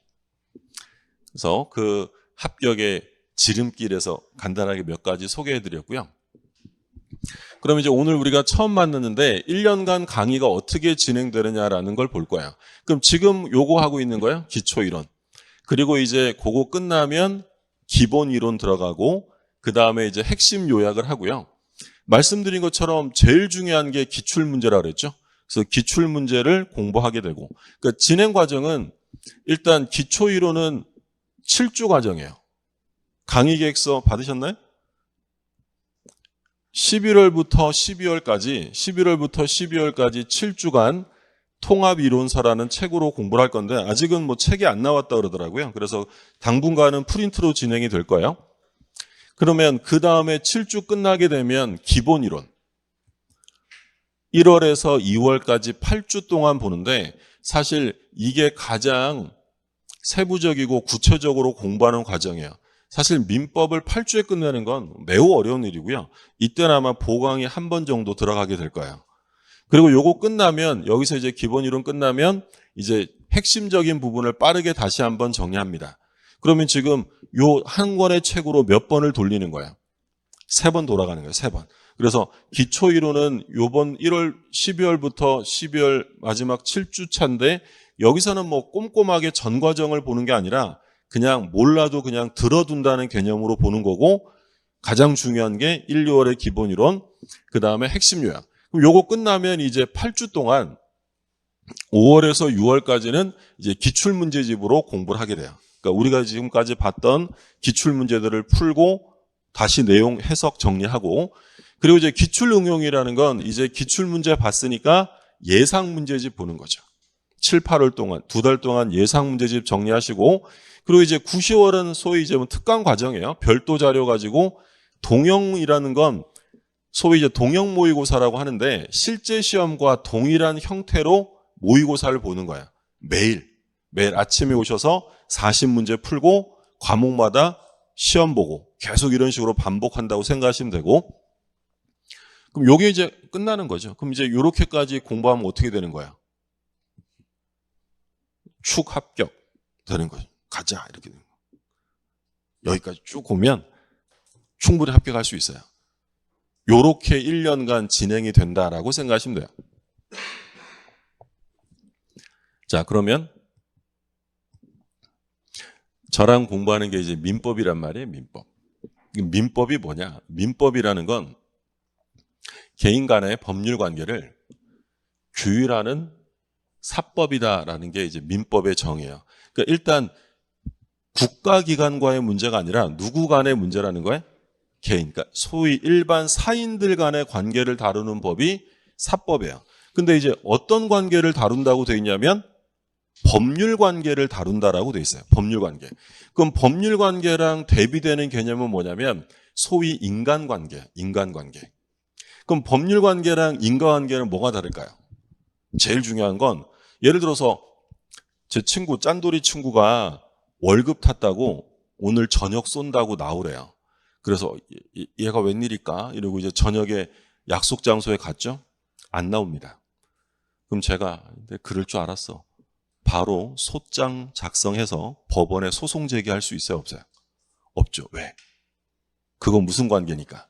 그래서 그 합격의 지름길에서 간단하게 몇 가지 소개해 드렸고요. 그럼 이제 오늘 우리가 처음 만났는데 1년간 강의가 어떻게 진행되느냐라는 걸 볼 거예요. 그럼 지금 요거 하고 있는 거예요. 기초 이론. 그리고 이제 그거 끝나면 기본 이론 들어가고 그 다음에 이제 핵심 요약을 하고요. 말씀드린 것처럼 제일 중요한 게 기출 문제라고 그랬죠. 그래서 기출 문제를 공부하게 되고 그러니까 진행 과정은 일단 기초 이론은 7주 과정이에요. 강의 계획서 받으셨나요? 11월부터 12월까지 7주간 통합이론서라는 책으로 공부를 할 건데 아직은 뭐 책이 안 나왔다 그러더라고요. 그래서 당분간은 프린트로 진행이 될 거예요. 그러면 그 다음에 7주 끝나게 되면 기본이론 1월에서 2월까지 8주 동안 보는데 사실 이게 가장 세부적이고 구체적으로 공부하는 과정이에요. 사실 민법을 8주에 끝내는 건 매우 어려운 일이고요. 이때는 아마 보강이 한 번 정도 들어가게 될 거예요. 그리고 요거 끝나면 여기서 이제 기본 이론 끝나면 이제 핵심적인 부분을 빠르게 다시 한번 정리합니다. 그러면 지금 요 한 권의 책으로 몇 번을 돌리는 거예요? 3번 돌아가는 거예요. 3번. 그래서 기초 이론은 요번 12월부터 12월 마지막 7주 차인데 여기서는 뭐 꼼꼼하게 전 과정을 보는 게 아니라 그냥 몰라도 그냥 들어둔다는 개념으로 보는 거고 가장 중요한 게 1, 2월의 기본 이론, 그 다음에 핵심 요약. 그럼 요거 끝나면 이제 8주 동안 5월에서 6월까지는 이제 기출문제집으로 공부를 하게 돼요. 그러니까 우리가 지금까지 봤던 기출문제들을 풀고 다시 내용 해석 정리하고 그리고 이제 기출응용이라는 건 이제 기출문제 봤으니까 예상문제집 보는 거죠. 7, 8월 동안, 2달 동안 예상문제집 정리하시고 그리고 이제 9, 10월은 소위 이제 특강 과정이에요. 별도 자료 가지고 동형이라는 건 소위 이제 동형 모의고사라고 하는데 실제 시험과 동일한 형태로 모의고사를 보는 거야. 매일 아침에 오셔서 40문제 풀고 과목마다 시험 보고 계속 이런 식으로 반복한다고 생각하시면 되고 그럼 요게 이제 끝나는 거죠. 그럼 이제 요렇게까지 공부하면 어떻게 되는 거야? 축 합격 되는 거죠. 가자 이렇게 되는 거예요. 여기까지 쭉 오면 충분히 합격할 수 있어요. 요렇게 1년간 진행이 된다라고 생각하시면 돼요. 자, 그러면 저랑 공부하는 게 이제 민법이란 말이에요. 민법. 민법이 뭐냐? 민법이라는 건 개인 간의 법률 관계를 규율하는 사법이다라는 게 이제 민법의 정의예요. 그러니까 일단 국가기관과의 문제가 아니라 누구 간의 문제라는 거예요? 개인, 그러니까 소위 일반 사인들 간의 관계를 다루는 법이 사법이에요. 근데 이제 어떤 관계를 다룬다고 되어 있냐면 법률 관계를 다룬다라고 되어 있어요. 법률 관계. 그럼 법률 관계랑 대비되는 개념은 뭐냐면 소위 인간관계. 그럼 법률 관계랑 인간관계는 뭐가 다를까요? 제일 중요한 건 예를 들어서 제 친구 짠돌이 친구가 월급 탔다고 오늘 저녁 쏜다고 나오래요. 그래서 얘가 웬일일까? 이러고 이제 저녁에 약속 장소에 갔죠. 안 나옵니다. 그럼 제가 근데 그럴 줄 알았어. 바로 소장 작성해서 법원에 소송 제기할 수 있어요, 없어요? 없죠. 왜? 그건 무슨 관계니까?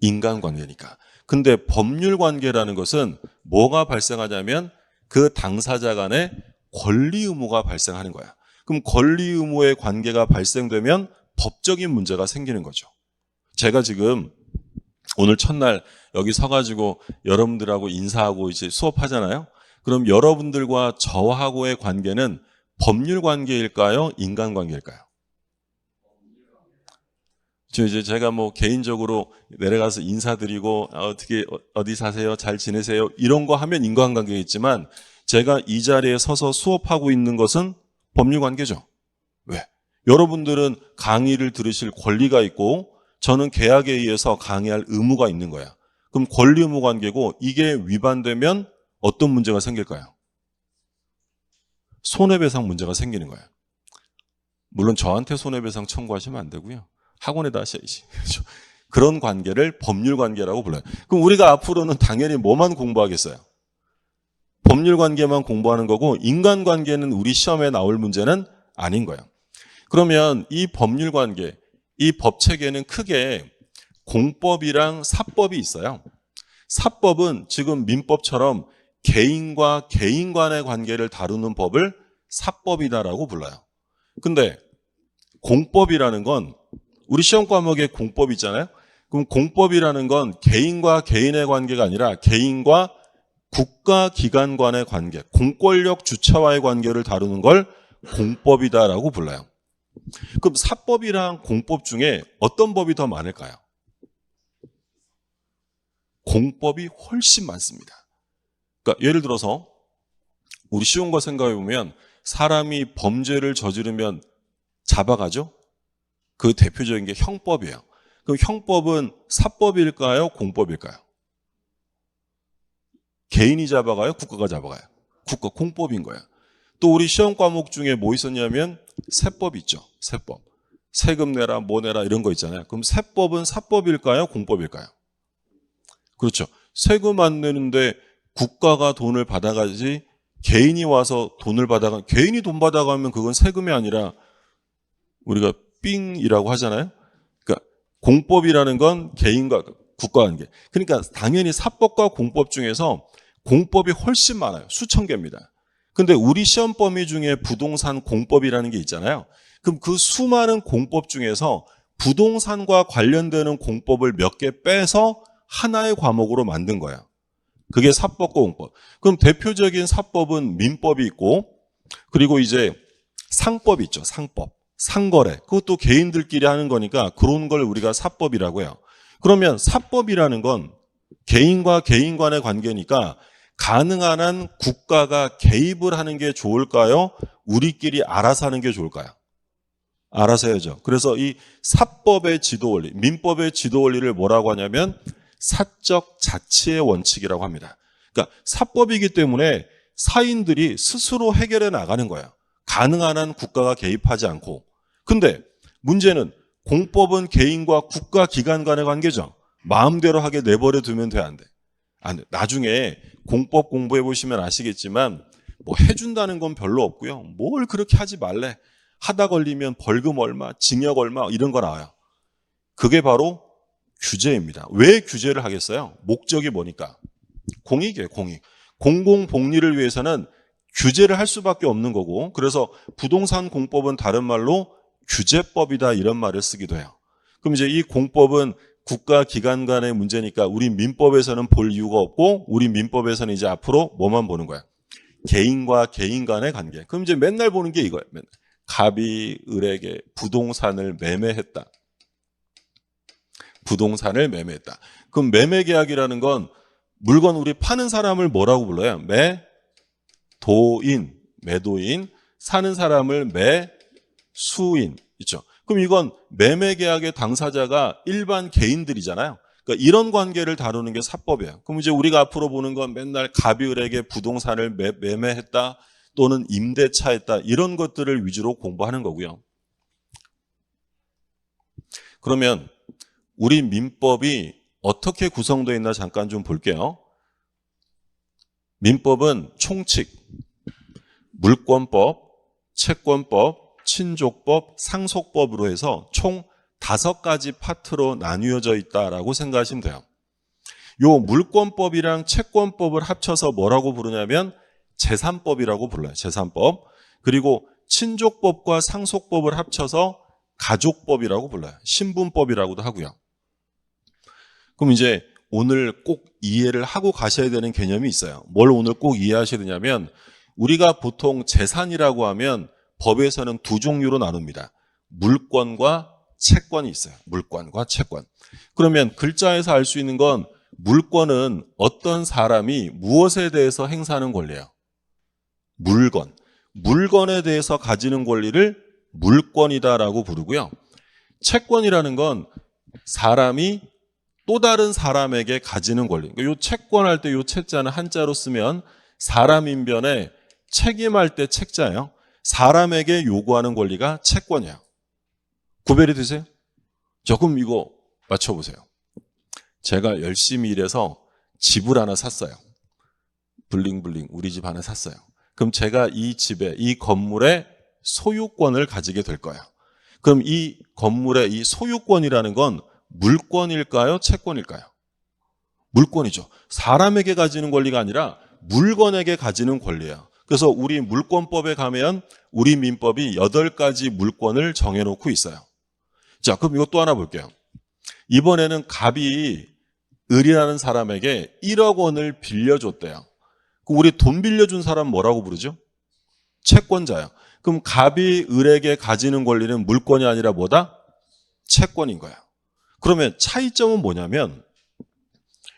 인간관계니까. 근데 법률 관계라는 것은 뭐가 발생하냐면 그 당사자 간의 권리 의무가 발생하는 거야. 그럼 권리 의무의 관계가 발생되면 법적인 문제가 생기는 거죠. 제가 지금 오늘 첫날 여기 서가지고 여러분들하고 인사하고 이제 수업하잖아요. 그럼 여러분들과 저하고의 관계는 법률 관계일까요? 인간 관계일까요? 이제 제가 뭐 개인적으로 내려가서 인사드리고 어떻게 어디 사세요? 잘 지내세요? 이런 거 하면 인간관계겠지만 제가 이 자리에 서서 수업하고 있는 것은 법률 관계죠. 왜? 여러분들은 강의를 들으실 권리가 있고 저는 계약에 의해서 강의할 의무가 있는 거야. 그럼 권리 의무 관계고 이게 위반되면 어떤 문제가 생길까요? 손해배상 문제가 생기는 거예요. 물론 저한테 손해배상 청구하시면 안 되고요. 학원에다 하셔야지. 그런 관계를 법률 관계라고 불러요. 그럼 우리가 앞으로는 당연히 뭐만 공부하겠어요? 법률 관계만 공부하는 거고 인간 관계는 우리 시험에 나올 문제는 아닌 거예요. 그러면 이 법률 관계, 이 법 체계는 크게 공법이랑 사법이 있어요. 사법은 지금 민법처럼 개인과 개인 간의 관계를 다루는 법을 사법이다라고 불러요. 근데 공법이라는 건 우리 시험 과목에 공법 있잖아요. 그럼 공법이라는 건 개인과 개인의 관계가 아니라 개인과 국가 기관 간의 관계, 공권력 주체와의 관계를 다루는 걸 공법이다라고 불러요. 그럼 사법이랑 공법 중에 어떤 법이 더 많을까요? 공법이 훨씬 많습니다. 그러니까 예를 들어서 우리 쉬운 거 생각해 보면 사람이 범죄를 저지르면 잡아가죠? 그 대표적인 게 형법이에요. 그럼 형법은 사법일까요? 공법일까요? 개인이 잡아가요? 국가가 잡아가요? 국가, 공법인 거예요. 또 우리 시험 과목 중에 뭐 있었냐면 세법 있죠. 세법. 세금 내라, 뭐 내라 이런 거 있잖아요. 그럼 세법은 사법일까요? 공법일까요? 그렇죠. 세금 안 내는데 국가가 돈을 받아가지 개인이 와서 돈을 받아가, 개인이 돈 받아가면 그건 세금이 아니라 우리가 삥이라고 하잖아요. 그러니까 공법이라는 건 개인과 국가 관계. 그러니까 당연히 사법과 공법 중에서 공법이 훨씬 많아요. 수천 개입니다. 근데 우리 시험 범위 중에 부동산 공법이라는 게 있잖아요. 그럼 그 수많은 공법 중에서 부동산과 관련되는 공법을 몇 개 빼서 하나의 과목으로 만든 거예요. 그게 사법과 공법. 그럼 대표적인 사법은 민법이 있고 그리고 이제 상법이 있죠. 상법. 상거래. 그것도 개인들끼리 하는 거니까 그런 걸 우리가 사법이라고 해요. 그러면 사법이라는 건 개인과 개인 간의 관계니까 가능한 한 국가가 개입을 하는 게 좋을까요? 우리끼리 알아서 하는 게 좋을까요? 알아서 해야죠. 그래서 이 사법의 지도 원리, 민법의 지도 원리를 뭐라고 하냐면 사적 자치의 원칙이라고 합니다. 그러니까 사법이기 때문에 사인들이 스스로 해결해 나가는 거예요. 가능한 한 국가가 개입하지 않고. 근데 문제는 공법은 개인과 국가 기관 간의 관계죠. 마음대로 하게 내버려 두면 돼, 안 돼? 안 돼. 나중에 공법 공부해 보시면 아시겠지만 뭐 해준다는 건 별로 없고요. 뭘 그렇게 하지 말래. 하다 걸리면 벌금 얼마, 징역 얼마 이런 거 나와요. 그게 바로 규제입니다. 왜 규제를 하겠어요? 목적이 뭐니까? 공익이에요, 공익. 공공복리를 위해서는 규제를 할 수밖에 없는 거고 그래서 부동산 공법은 다른 말로 규제법이다 이런 말을 쓰기도 해요. 그럼 이제 이 공법은 국가 기관 간의 문제니까 우리 민법에서는 볼 이유가 없고 우리 민법에서는 이제 앞으로 뭐만 보는 거야? 개인과 개인 간의 관계. 그럼 이제 맨날 보는 게 이거예요. 맨날. 갑이 을에게 부동산을 매매했다. 부동산을 매매했다. 그럼 매매 계약이라는 건 물건 우리 파는 사람을 뭐라고 불러요? 매도인, 매도인, 사는 사람을 매수인 있죠. 그럼 이건 매매 계약의 당사자가 일반 개인들이잖아요. 그러니까 이런 관계를 다루는 게 사법이에요. 그럼 이제 우리가 앞으로 보는 건 맨날 갑이 을에게 부동산을 매매했다 또는 임대차했다 이런 것들을 위주로 공부하는 거고요. 그러면 우리 민법이 어떻게 구성되어 있나 잠깐 좀 볼게요. 민법은 총칙, 물권법, 채권법, 친족법, 상속법으로 해서 총 5가지 파트로 나뉘어져 있다라고 생각하시면 돼요. 요 물권법이랑 채권법을 합쳐서 뭐라고 부르냐면 재산법이라고 불러요. 재산법. 그리고 친족법과 상속법을 합쳐서 가족법이라고 불러요. 신분법이라고도 하고요. 그럼 이제 오늘 꼭 이해를 하고 가셔야 되는 개념이 있어요. 뭘 오늘 꼭 이해하셔야 되냐면 우리가 보통 재산이라고 하면 법에서는 두 종류로 나눕니다. 물권과 채권이 있어요. 물권과 채권. 그러면 글자에서 알 수 있는 건 물권은 어떤 사람이 무엇에 대해서 행사하는 권리예요. 물건. 물건에 대해서 가지는 권리를 물권이다라고 부르고요. 채권이라는 건 사람이 또 다른 사람에게 가지는 권리. 이 채권할 때 이 채자는 한자로 쓰면 사람 인변에 책임할 때 책자예요. 사람에게 요구하는 권리가 채권이에요. 구별이 되세요? 조금 이거 맞춰보세요. 제가 열심히 일해서 집을 하나 샀어요. 블링블링 우리 집 하나 샀어요. 그럼 제가 이 집에 이 건물의 소유권을 가지게 될 거예요. 그럼 이 건물의 이 소유권이라는 건 물권일까요? 채권일까요? 물권이죠. 사람에게 가지는 권리가 아니라 물건에게 가지는 권리예요. 그래서 우리 물권법에 가면 우리 민법이 8가지 물권을 정해놓고 있어요. 자, 그럼 이것 또 하나 볼게요. 이번에는 갑이 을이라는 사람에게 1억 원을 빌려줬대요. 그럼 우리 돈 빌려준 사람 뭐라고 부르죠? 채권자예요. 그럼 갑이 을에게 가지는 권리는 물권이 아니라 뭐다? 채권인 거예요. 그러면 차이점은 뭐냐면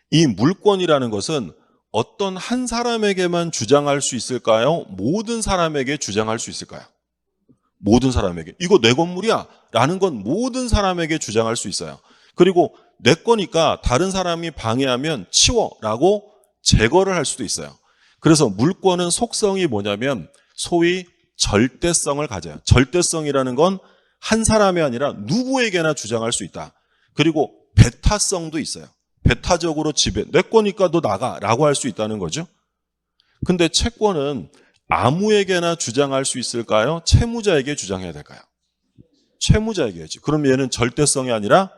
이 물권이라는 것은 어떤 한 사람에게만 주장할 수 있을까요? 모든 사람에게 주장할 수 있을까요? 모든 사람에게. 이거 내 건물이야 라는 건 모든 사람에게 주장할 수 있어요. 그리고 내 거니까 다른 사람이 방해하면 치워라고 제거를 할 수도 있어요. 그래서 물권은 속성이 뭐냐면 소위 절대성을 가져요. 절대성이라는 건 한 사람이 아니라 누구에게나 주장할 수 있다. 그리고 배타성도 있어요. 배타적으로 지배, 내 거니까 너 나가라고 할 수 있다는 거죠. 근데 채권은 아무에게나 주장할 수 있을까요? 채무자에게 주장해야 될까요? 채무자에게 해야지. 그럼 얘는 절대성이 아니라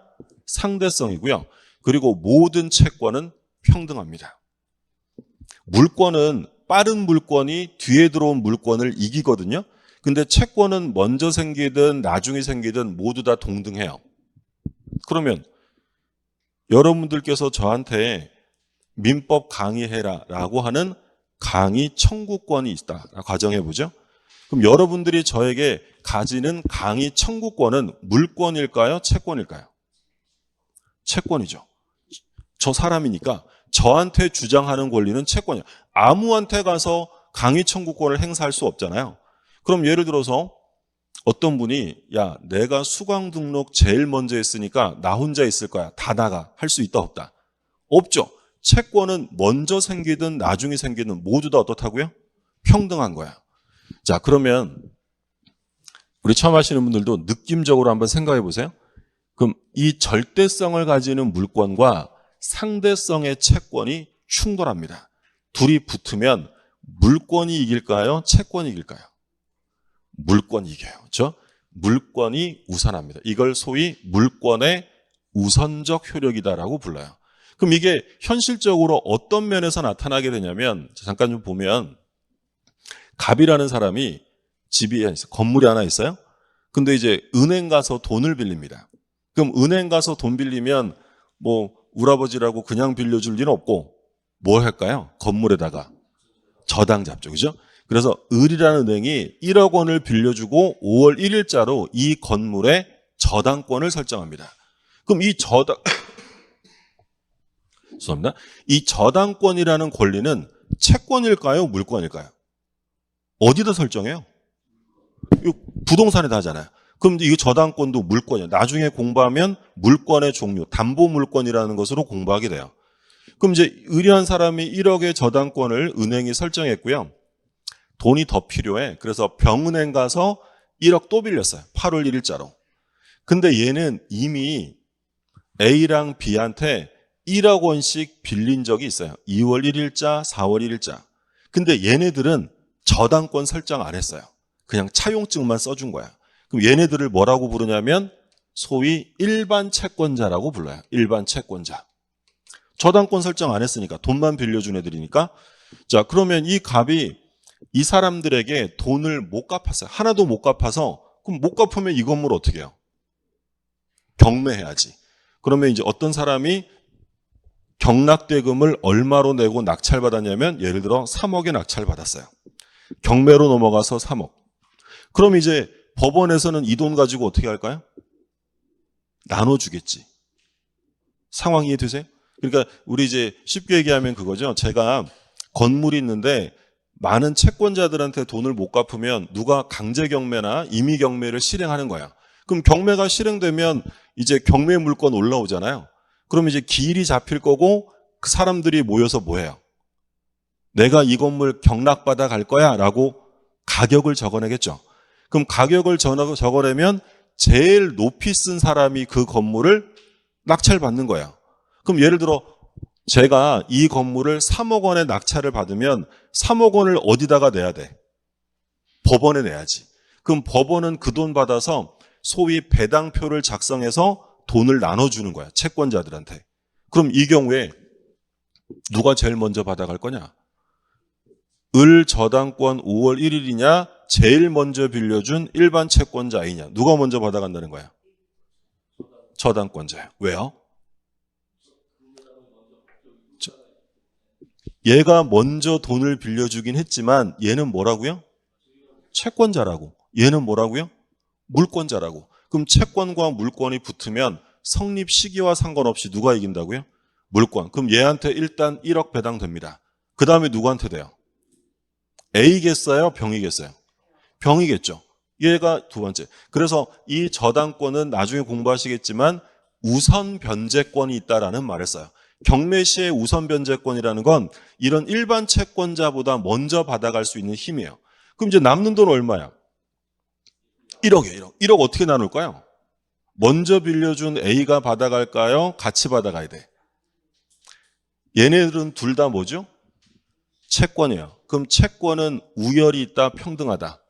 상대성이고요. 그리고 모든 채권은 평등합니다. 물권은 빠른 물권이 뒤에 들어온 물권을 이기거든요. 근데 채권은 먼저 생기든 나중에 생기든 모두 다 동등해요. 그러면 여러분들께서 저한테 민법 강의해라 라고 하는 강의 청구권이 있다. 가정해보죠. 그럼 여러분들이 저에게 가지는 강의 청구권은 물권일까요? 채권일까요? 채권이죠. 저 사람이니까 저한테 주장하는 권리는 채권이에요. 아무한테 가서 강의 청구권을 행사할 수 없잖아요. 그럼 예를 들어서 어떤 분이 야 내가 수강 등록 제일 먼저 했으니까 나 혼자 있을 거야. 다 나가. 할 수 있다 없다? 없죠. 채권은 먼저 생기든 나중에 생기든 모두 다 어떻다고요? 평등한 거야. 자, 그러면 우리 처음 하시는 분들도 느낌적으로 한번 생각해 보세요. 그럼 이 절대성을 가지는 물권과 상대성의 채권이 충돌합니다. 둘이 붙으면 물권이 이길까요? 채권이 이길까요? 물권이 이겨요. 그렇죠? 물권이 우선합니다. 이걸 소위 물권의 우선적 효력이다라고 불러요. 그럼 이게 현실적으로 어떤 면에서 나타나게 되냐면 잠깐 좀 보면 갑이라는 사람이 집이 건물이 하나 있어요. 근데 이제 은행 가서 돈을 빌립니다. 그럼 은행 가서 돈 빌리면 뭐 우라버지라고 그냥 빌려줄 리는 없고 뭘 할까요? 건물에다가 저당 잡죠. 그죠? 그래서 을이라는 은행이 1억 원을 빌려주고 5월 1일자로 이 건물의 저당권을 설정합니다. 그럼 이 죄송합니다. 이 저당권이라는 권리는 채권일까요? 물권일까요? 어디다 설정해요? 부동산에다 하잖아요. 그럼 이 저당권도 물권이에요. 나중에 공부하면 물권의 종류, 담보물권이라는 것으로 공부하게 돼요. 그럼 이제 을이라는 사람이 1억의 저당권을 은행이 설정했고요. 돈이 더 필요해. 그래서 병은행 가서 1억 또 빌렸어요. 8월 1일자로. 근데 얘는 이미 A랑 B한테 1억 원씩 빌린 적이 있어요. 2월 1일자, 4월 1일자. 근데 얘네들은 저당권 설정 안 했어요. 그냥 차용증만 써준 거야. 그럼 얘네들을 뭐라고 부르냐면 소위 일반 채권자라고 불러요. 일반 채권자. 저당권 설정 안 했으니까 돈만 빌려준 애들이니까. 자, 그러면 이 갑이 이 사람들에게 돈을 못 갚았어요. 하나도 못 갚아서 그럼 못 갚으면 이 건물 어떻게 해요? 경매해야지. 그러면 이제 어떤 사람이 경락대금을 얼마로 내고 낙찰받았냐면 예를 들어 3억에 낙찰받았어요. 경매로 넘어가서 3억. 그럼 이제 법원에서는 이 돈 가지고 어떻게 할까요? 나눠주겠지. 상황 이해되세요? 그러니까 우리 이제 쉽게 얘기하면 그거죠. 제가 건물이 있는데 많은 채권자들한테 돈을 못 갚으면 누가 강제 경매나 임의 경매를 실행하는 거야. 그럼 경매가 실행되면 이제 경매 물건 올라오잖아요. 그럼 이제 기일이 잡힐 거고 그 사람들이 모여서 뭐 해요? 내가 이 건물 경락받아 갈 거야 라고 가격을 적어내겠죠. 그럼 가격을 적어내면 제일 높이 쓴 사람이 그 건물을 낙찰받는 거야. 그럼 예를 들어 제가 이 건물을 3억 원에 낙찰을 받으면 3억 원을 어디다가 내야 돼? 법원에 내야지. 그럼 법원은 그 돈 받아서 소위 배당표를 작성해서 돈을 나눠주는 거야. 채권자들한테. 그럼 이 경우에 누가 제일 먼저 받아갈 거냐? 을 저당권 5월 1일이냐? 제일 먼저 빌려준 일반 채권자이냐? 누가 먼저 받아간다는 거야? 저당권자예요. 왜요? 얘가 먼저 돈을 빌려주긴 했지만 얘는 뭐라고요? 채권자라고. 얘는 뭐라고요? 물권자라고. 그럼 채권과 물권이 붙으면 성립 시기와 상관없이 누가 이긴다고요? 물권. 그럼 얘한테 일단 1억 배당됩니다. 그 다음에 누구한테 돼요? A겠어요? 병이겠어요? 병이겠죠. 얘가 두 번째. 그래서 이 저당권은 나중에 공부하시겠지만 우선 변제권이 있다라는 말을 써요. 경매 시의 우선 변제권이라는 건 이런 일반 채권자보다 먼저 받아갈 수 있는 힘이에요. 그럼 이제 남는 돈 얼마야? 1억이에요. 1억. 1억 어떻게 나눌까요? 먼저 빌려준 A가 받아갈까요? 같이 받아가야 돼. 얘네들은 둘 다 뭐죠? 채권이에요. 그럼 채권은 우열이 있다, 평등하다.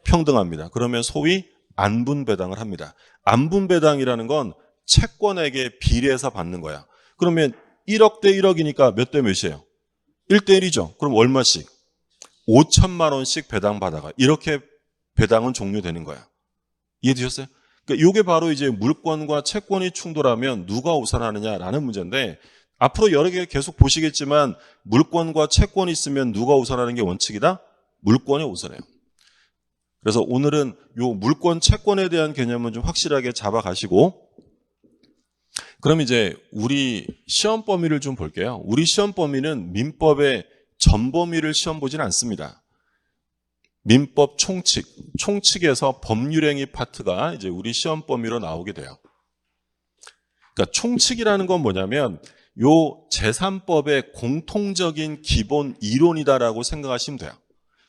평등합니다. 그러면 소위 안분배당을 합니다. 안분배당이라는 건 채권에게 비례해서 받는 거야. 그러면 1억 대 1억이니까 몇 대 몇이에요? 1대 1이죠. 그럼 얼마씩? 5천만 원씩 배당 받아가. 이렇게 배당은 종료되는 거야. 이해되셨어요? 그러니까 이게 바로 이제 물권과 채권이 충돌하면 누가 우선하느냐라는 문제인데 앞으로 여러 개 계속 보시겠지만 물권과 채권이 있으면 누가 우선하는 게 원칙이다? 물권이 우선해요. 그래서 오늘은 요 물권, 채권에 대한 개념은 좀 확실하게 잡아가시고 그럼 이제 우리 시험 범위를 좀 볼게요. 우리 시험 범위는 민법의 전 범위를 시험 보진 않습니다. 민법 총칙, 총칙에서 법률행위 파트가 이제 우리 시험 범위로 나오게 돼요. 그러니까 총칙이라는 건 뭐냐면 요 제3법의 공통적인 기본 이론이다라고 생각하시면 돼요.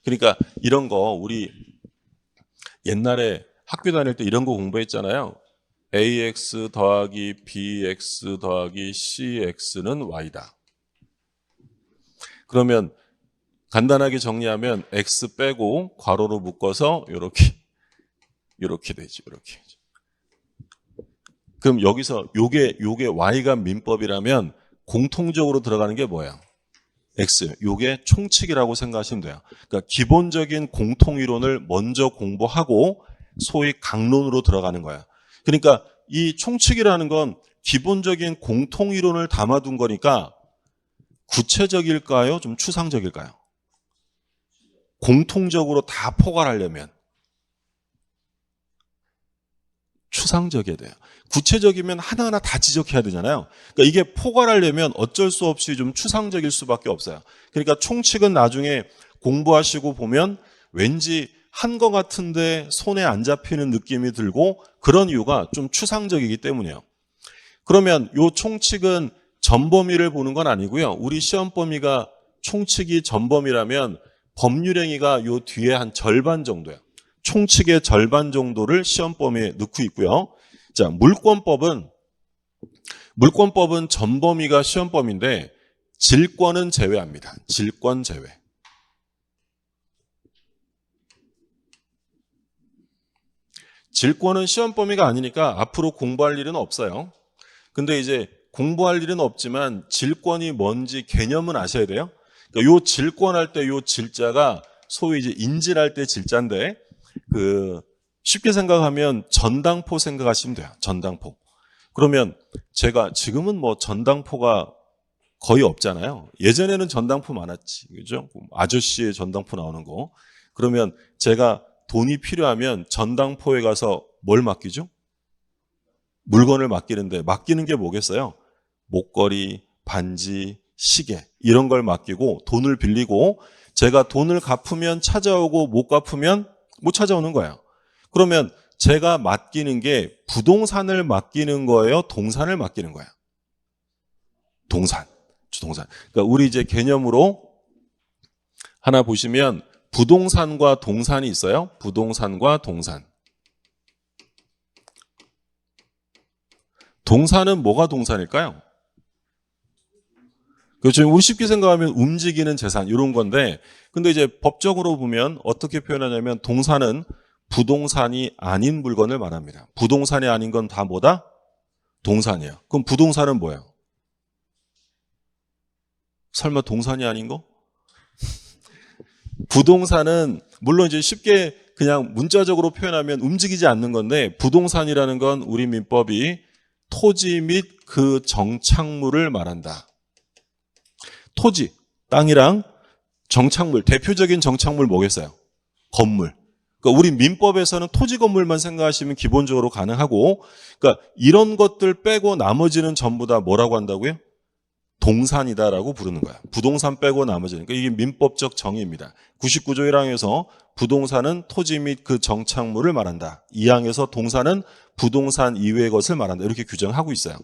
그러니까 이런 거 우리 옛날에 학교 다닐 때 이런 거 공부했잖아요. AX 더하기 BX 더하기 CX는 Y다. 그러면 간단하게 정리하면 X 빼고 괄호로 묶어서 이렇게 되지. 이렇게. 그럼 여기서 요게 Y가 민법이라면 공통적으로 들어가는 게 뭐야? X. 요게 총칙이라고 생각하시면 돼요. 그러니까 기본적인 공통이론을 먼저 공부하고 소위 강론으로 들어가는 거야. 그러니까 이 총칙이라는 건 기본적인 공통이론을 담아둔 거니까 구체적일까요? 좀 추상적일까요? 공통적으로 다 포괄하려면 추상적이어야 돼요. 구체적이면 하나하나 다 지적해야 되잖아요. 그러니까 이게 포괄하려면 어쩔 수 없이 좀 추상적일 수밖에 없어요. 그러니까 총칙은 나중에 공부하시고 보면 왠지 한 것 같은데 손에 안 잡히는 느낌이 들고 그런 이유가 좀 추상적이기 때문이에요. 그러면 이 총칙은 전범위를 보는 건 아니고요. 우리 시험 범위가 총칙이 전범위라면 법률행위가 요 뒤에 한 절반 정도예요. 총칙의 절반 정도를 시험 범위에 넣고 있고요. 자, 물권법은 전범위가 시험 범위인데 질권은 제외합니다. 질권 제외. 질권은 시험 범위가 아니니까 앞으로 공부할 일은 없어요. 근데 이제 공부할 일은 없지만 질권이 뭔지 개념은 아셔야 돼요. 그러니까 요 질권할 때 요 질자가 소위 이제 인질할 때 질자인데 쉽게 생각하면 전당포 생각하시면 돼요. 전당포. 그러면 제가 지금은 뭐 전당포가 거의 없잖아요. 예전에는 전당포 많았지. 그죠? 아저씨의 전당포 나오는 거. 그러면 제가 돈이 필요하면 전당포에 가서 뭘 맡기죠? 물건을 맡기는데 맡기는 게 뭐겠어요? 목걸이, 반지, 시계 이런 걸 맡기고 돈을 빌리고 제가 돈을 갚으면 찾아오고 못 갚으면 못 찾아오는 거예요. 그러면 제가 맡기는 게 부동산을 맡기는 거예요? 동산을 맡기는 거예요? 동산. 주동산. 그러니까 우리 이제 개념으로 하나 보시면 부동산과 동산이 있어요. 부동산과 동산. 동산은 뭐가 동산일까요? 그렇죠. 우리 쉽게 생각하면 움직이는 재산 이런 건데 근데 이제 법적으로 보면 어떻게 표현하냐면 동산은 부동산이 아닌 물건을 말합니다. 부동산이 아닌 건 다 뭐다? 동산이에요. 그럼 부동산은 뭐예요? 설마 동산이 아닌 거? 부동산은 물론 이제 쉽게 그냥 문자적으로 표현하면 움직이지 않는 건데 부동산이라는 건 우리 민법이 토지 및 그 정착물을 말한다. 토지, 땅이랑 정착물, 대표적인 정착물 뭐겠어요? 건물. 그러니까 우리 민법에서는 토지 건물만 생각하시면 기본적으로 가능하고 그러니까 이런 것들 빼고 나머지는 전부 다 뭐라고 한다고요? 동산이다라고 부르는 거야. 부동산 빼고 나머지는. 그러니까 이게 민법적 정의입니다. 99조 1항에서 부동산은 토지 및 그 정착물을 말한다. 2항에서 동산은 부동산 이외의 것을 말한다. 이렇게 규정하고 있어요.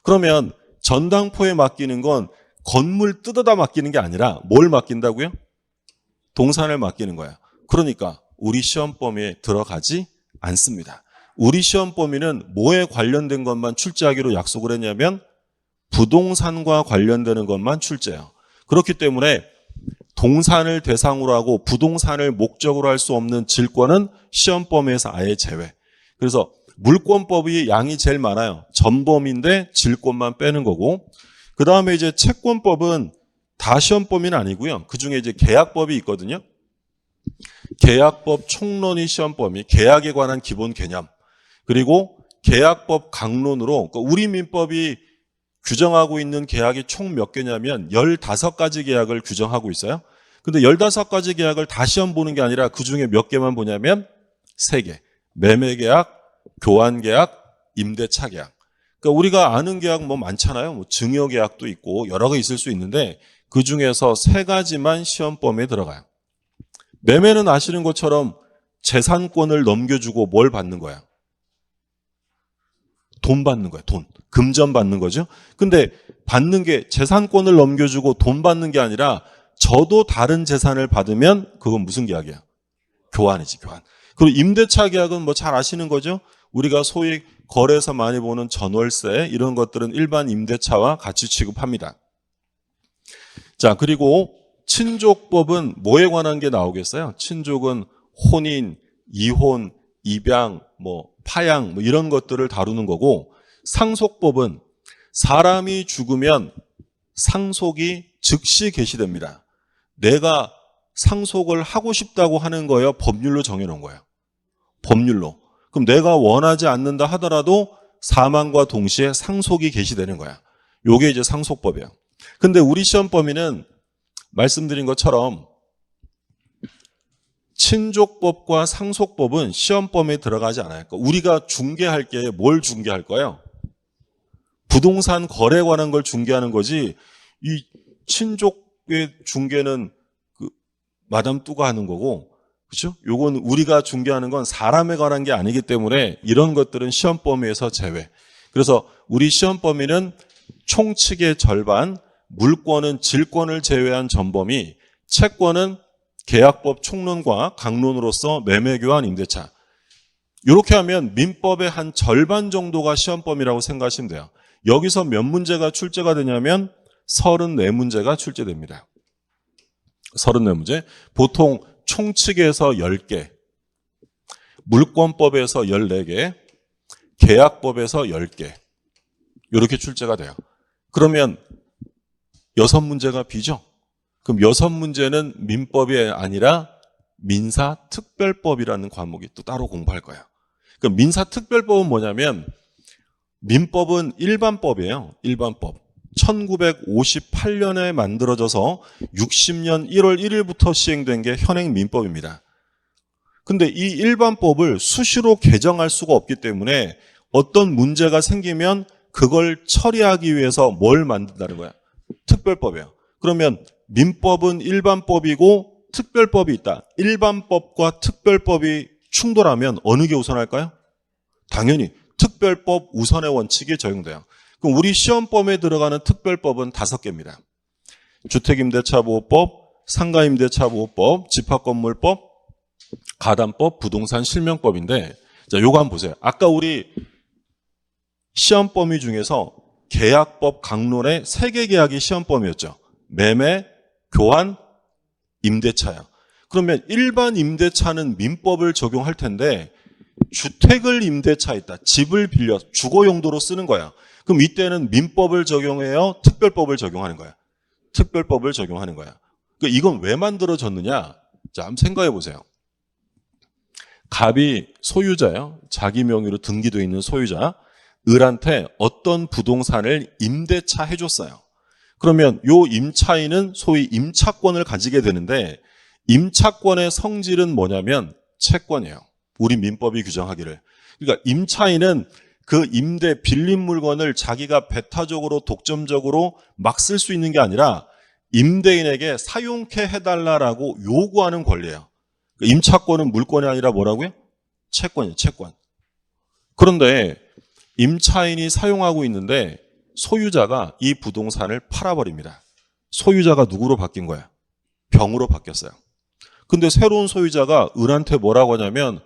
그러면 전당포에 맡기는 건 건물 뜯어다 맡기는 게 아니라 뭘 맡긴다고요? 동산을 맡기는 거야. 그러니까 우리 시험 범위에 들어가지 않습니다. 우리 시험 범위는 뭐에 관련된 것만 출제하기로 약속을 했냐면 부동산과 관련되는 것만 출제해요. 그렇기 때문에 동산을 대상으로 하고 부동산을 목적으로 할 수 없는 질권은 시험 범위에서 아예 제외. 그래서 물권법이 양이 제일 많아요. 전범인데 질권만 빼는 거고 그 다음에 이제 채권법은 다 시험 범위는 아니고요. 그 중에 이제 계약법이 있거든요. 계약법 총론이 시험 범위, 계약에 관한 기본 개념. 그리고 계약법 강론으로 그러니까 우리 민법이 규정하고 있는 계약이 총 몇 개냐면 15가지 계약을 규정하고 있어요. 근데 15가지 계약을 다 시험 보는 게 아니라 그 중에 몇 개만 보냐면 3개. 매매계약, 교환계약, 임대차계약. 그러니까 우리가 아는 계약 뭐 많잖아요. 뭐 증여계약도 있고 여러 개 있을 수 있는데 그 중에서 3가지만 시험 범위에 들어가요. 매매는 아시는 것처럼 재산권을 넘겨주고 뭘 받는 거야? 돈 받는 거야, 돈. 금전 받는 거죠. 근데 받는 게 재산권을 넘겨주고 돈 받는 게 아니라 저도 다른 재산을 받으면 그건 무슨 계약이야? 교환이지, 교환. 그리고 임대차 계약은 뭐 잘 아시는 거죠? 우리가 소위 거래에서 많이 보는 전월세 이런 것들은 일반 임대차와 같이 취급합니다. 자, 그리고 친족법은 뭐에 관한 게 나오겠어요? 친족은 혼인, 이혼, 입양, 뭐 파양 뭐 이런 것들을 다루는 거고 상속법은 사람이 죽으면 상속이 즉시 개시됩니다. 내가 상속을 하고 싶다고 하는 거예요? 법률로 정해놓은 거예요? 법률로. 그럼 내가 원하지 않는다 하더라도 사망과 동시에 상속이 개시되는 거야. 요게 이제 상속법이에요. 근데 우리 시험 범위는 말씀드린 것처럼 친족법과 상속법은 시험 범위에 들어가지 않아요. 그러니까 우리가 중개할 게 뭘 중개할 거예요? 부동산 거래에 관한 걸 중개하는 거지 이 친족의 중개는 그 마담 뚜가 하는 거고 그렇죠? 요건 우리가 중개하는 건 사람에 관한 게 아니기 때문에 이런 것들은 시험 범위에서 제외. 그래서 우리 시험 범위는 총칙의 절반, 물권은 질권을 제외한 전범위, 채권은 계약법 총론과 강론으로서 매매교환 임대차. 이렇게 하면 민법의 한 절반 정도가 시험 범위라고 생각하시면 돼요. 여기서 몇 문제가 출제가 되냐면 34문제가 출제됩니다. 34문제. 보통 총칙에서 10개, 물권법에서 14개, 계약법에서 10개 이렇게 출제가 돼요. 그러면 6문제가 비죠? 그럼 6문제는 민법이 아니라 민사특별법이라는 과목이 또 따로 공부할 거예요. 그럼 민사특별법은 뭐냐면 민법은 일반법이에요. 일반법. 1958년에 만들어져서 60년 1월 1일부터 시행된 게 현행 민법입니다. 근데 이 일반법을 수시로 개정할 수가 없기 때문에 어떤 문제가 생기면 그걸 처리하기 위해서 뭘 만든다는 거야? 특별법이에요. 그러면 민법은 일반법이고 특별법이 있다. 일반법과 특별법이 충돌하면 어느 게 우선할까요? 당연히 특별법 우선의 원칙이 적용돼요. 그럼 우리 시험범위에 들어가는 특별법은 5개입니다. 주택임대차보호법, 상가임대차보호법, 집합건물법, 가담법, 부동산 실명법인데, 자, 요거 한번 보세요. 아까 우리 시험 범위 중에서 계약법 강론의 3개 계약이 시험 범위였죠. 매매, 교환, 임대차요. 그러면 일반 임대차는 민법을 적용할 텐데 주택을 임대차했다. 집을 빌려 주거 용도로 쓰는 거야. 그럼 이때는 민법을 적용해요? 특별법을 적용하는 거야? 특별법을 적용하는 거야. 그러니까 이건 왜 만들어졌느냐? 자, 한번 생각해 보세요. 갑이 소유자예요. 자기 명의로 등기되어 있는 소유자. 을한테 어떤 부동산을 임대차 해줬어요. 그러면 요 임차인은 소위 임차권을 가지게 되는데 임차권의 성질은 뭐냐면 채권이에요. 우리 민법이 규정하기를. 그러니까 임차인은 그 임대 빌린 물건을 자기가 배타적으로 독점적으로 막 쓸 수 있는 게 아니라 임대인에게 사용케 해달라라고 요구하는 권리예요. 임차권은 물권이 아니라 뭐라고요? 채권이에요. 채권. 그런데 임차인이 사용하고 있는데 소유자가 이 부동산을 팔아버립니다. 소유자가 누구로 바뀐 거야? 병으로 바뀌었어요. 근데 새로운 소유자가 을한테 뭐라고 하냐면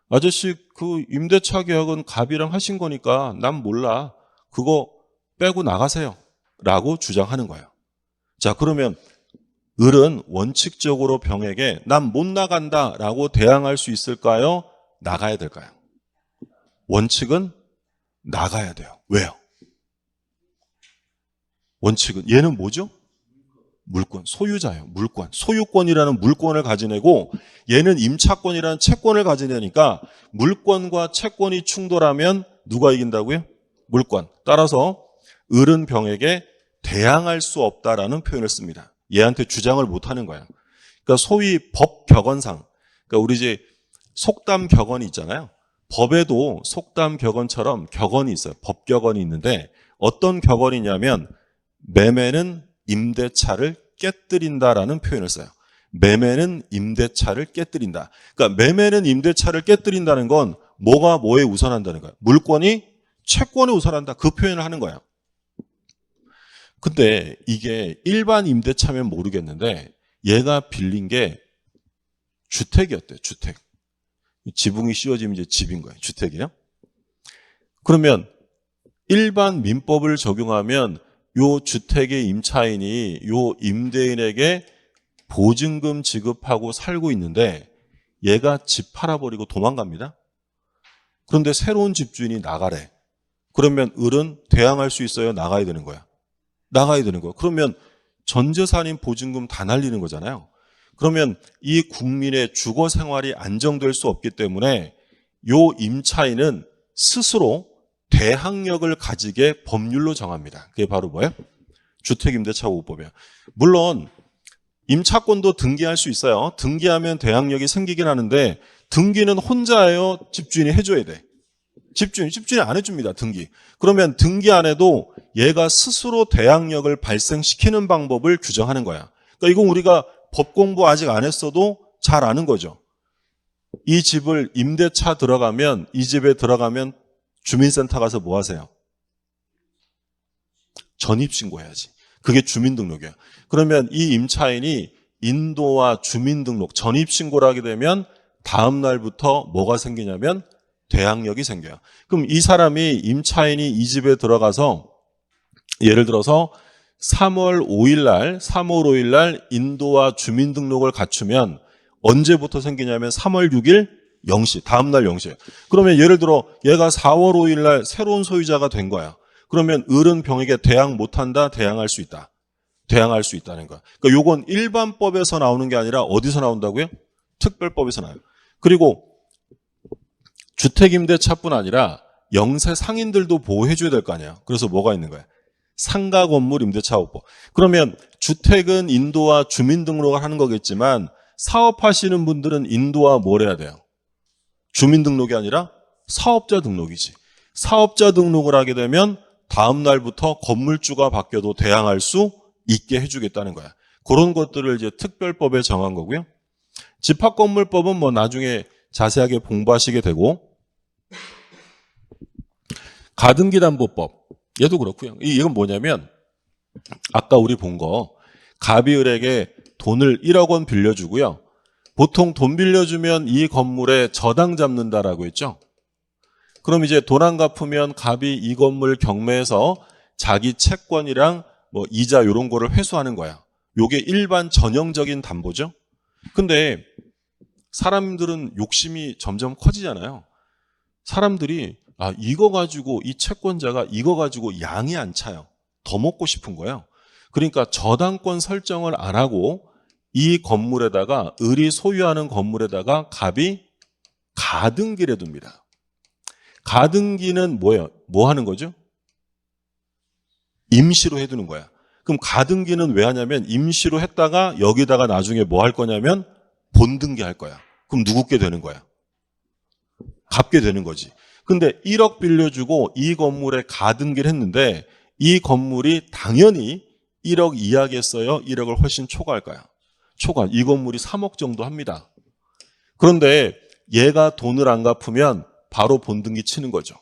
아저씨 그 임대차 계약은 갑이랑 하신 거니까 난 몰라. 그거 빼고 나가세요. 라고 주장하는 거예요. 자, 그러면 을은 원칙적으로 병에게 난 못 나간다 라고 대항할 수 있을까요? 나가야 될까요? 원칙은 나가야 돼요. 왜요? 원칙은 얘는 뭐죠? 물권, 소유자예요. 물권. 소유권이라는 물권을 가지내고 얘는 임차권이라는 채권을 가지내니까 물권과 채권이 충돌하면 누가 이긴다고요? 물권. 따라서 을은 병에게 대항할 수 없다라는 표현을 씁니다. 얘한테 주장을 못하는 거예요. 그러니까 소위 법격언상, 그러니까 우리 이제 속담 격언이 있잖아요. 법에도 속담 격언처럼 격언이 있어요. 법격언이 있는데 어떤 격언이냐면 매매는 임대차를 깨뜨린다라는 표현을 써요. 매매는 임대차를 깨뜨린다. 그러니까 매매는 임대차를 깨뜨린다는 건 뭐가 뭐에 우선한다는 거예요. 물권이 채권에 우선한다. 그 표현을 하는 거예요. 근데 이게 일반 임대차면 모르겠는데 얘가 빌린 게 주택이었대요. 주택. 지붕이 씌워지면 이제 집인 거예요. 주택이요. 그러면 일반 민법을 적용하면 요 주택의 임차인이 요 임대인에게 보증금 지급하고 살고 있는데 얘가 집 팔아버리고 도망갑니다. 그런데 새로운 집주인이 나가래. 그러면 을은 대항할 수 있어요? 나가야 되는 거야? 나가야 되는 거야. 그러면 전 재산인 보증금 다 날리는 거잖아요. 그러면 이 국민의 주거 생활이 안정될 수 없기 때문에 요 임차인은 스스로 대항력을 가지게 법률로 정합니다. 그게 바로 뭐예요? 주택임대차보호법이에요. 물론 임차권도 등기할 수 있어요. 등기하면 대항력이 생기긴 하는데 등기는 혼자예요? 집주인이 해줘야 돼? 집주인이 안 해줍니다. 등기. 그러면 등기 안 해도 얘가 스스로 대항력을 발생시키는 방법을 규정하는 거야. 그러니까 이건 우리가 법 공부 아직 안 했어도 잘 아는 거죠. 이 집을 임대차 들어가면 이 집에 들어가면 주민센터 가서 뭐 하세요? 전입신고해야지. 그게 주민등록이에요. 그러면 이 임차인이 인도와 주민등록, 전입신고를 하게 되면 다음 날부터 뭐가 생기냐면 대항력이 생겨요. 그럼 이 사람이 임차인이 이 집에 들어가서 예를 들어서 3월 5일 날 인도와 주민등록을 갖추면 언제부터 생기냐면 3월 6일 0시, 다음 날 0시예요. 그러면 예를 들어 얘가 4월 5일 날 새로운 소유자가 된 거야. 그러면 을은 병에게 대항 못한다, 대항할 수 있다. 대항할 수 있다는 거야. 그러니까 요건 일반법에서 나오는 게 아니라 어디서 나온다고요? 특별법에서 나와요. 그리고 주택임대차뿐 아니라 영세 상인들도 보호해줘야 될 거 아니야. 그래서 뭐가 있는 거야? 상가 건물 임대차업법. 그러면 주택은 인도화 주민등록을 하는 거겠지만 사업하시는 분들은 인도화 뭘 해야 돼요? 주민등록이 아니라 사업자 등록이지. 사업자 등록을 하게 되면 다음 날부터 건물주가 바뀌어도 대항할 수 있게 해주겠다는 거야. 그런 것들을 이제 특별법에 정한 거고요. 집합건물법은 뭐 나중에 자세하게 공부하시게 되고, 가등기담보법 얘도 그렇고요. 이건 뭐냐면 아까 우리 본 거 갑이을에게 돈을 1억 원 빌려주고요. 보통 돈 빌려주면 이 건물에 저당 잡는다라고 했죠. 그럼 이제 돈 안 갚으면 갑이 이 건물 경매에서 자기 채권이랑 뭐 이자 이런 거를 회수하는 거야. 요게 일반 전형적인 담보죠. 근데 사람들은 욕심이 점점 커지잖아요. 사람들이 이거 가지고 이 채권자가 이거 가지고 양이 안 차요. 더 먹고 싶은 거예요. 그러니까 저당권 설정을 안 하고 이 건물에다가 을이 소유하는 건물에다가 갑이 가등기를 둡니다. 가등기는 뭐예요? 뭐 하는 거죠? 임시로 해두는 거야. 그럼 가등기는 왜 하냐면 임시로 했다가 여기다가 나중에 뭐 할 거냐면 본등기 할 거야. 그럼 누구께 되는 거야? 갚게 되는 거지. 근데 1억 빌려주고 이 건물에 가등기를 했는데 이 건물이 당연히 1억 이하겠어요? 1억을 훨씬 초과할까요? 초과. 이 건물이 3억 정도 합니다. 그런데 얘가 돈을 안 갚으면 바로 본등기 치는 거죠.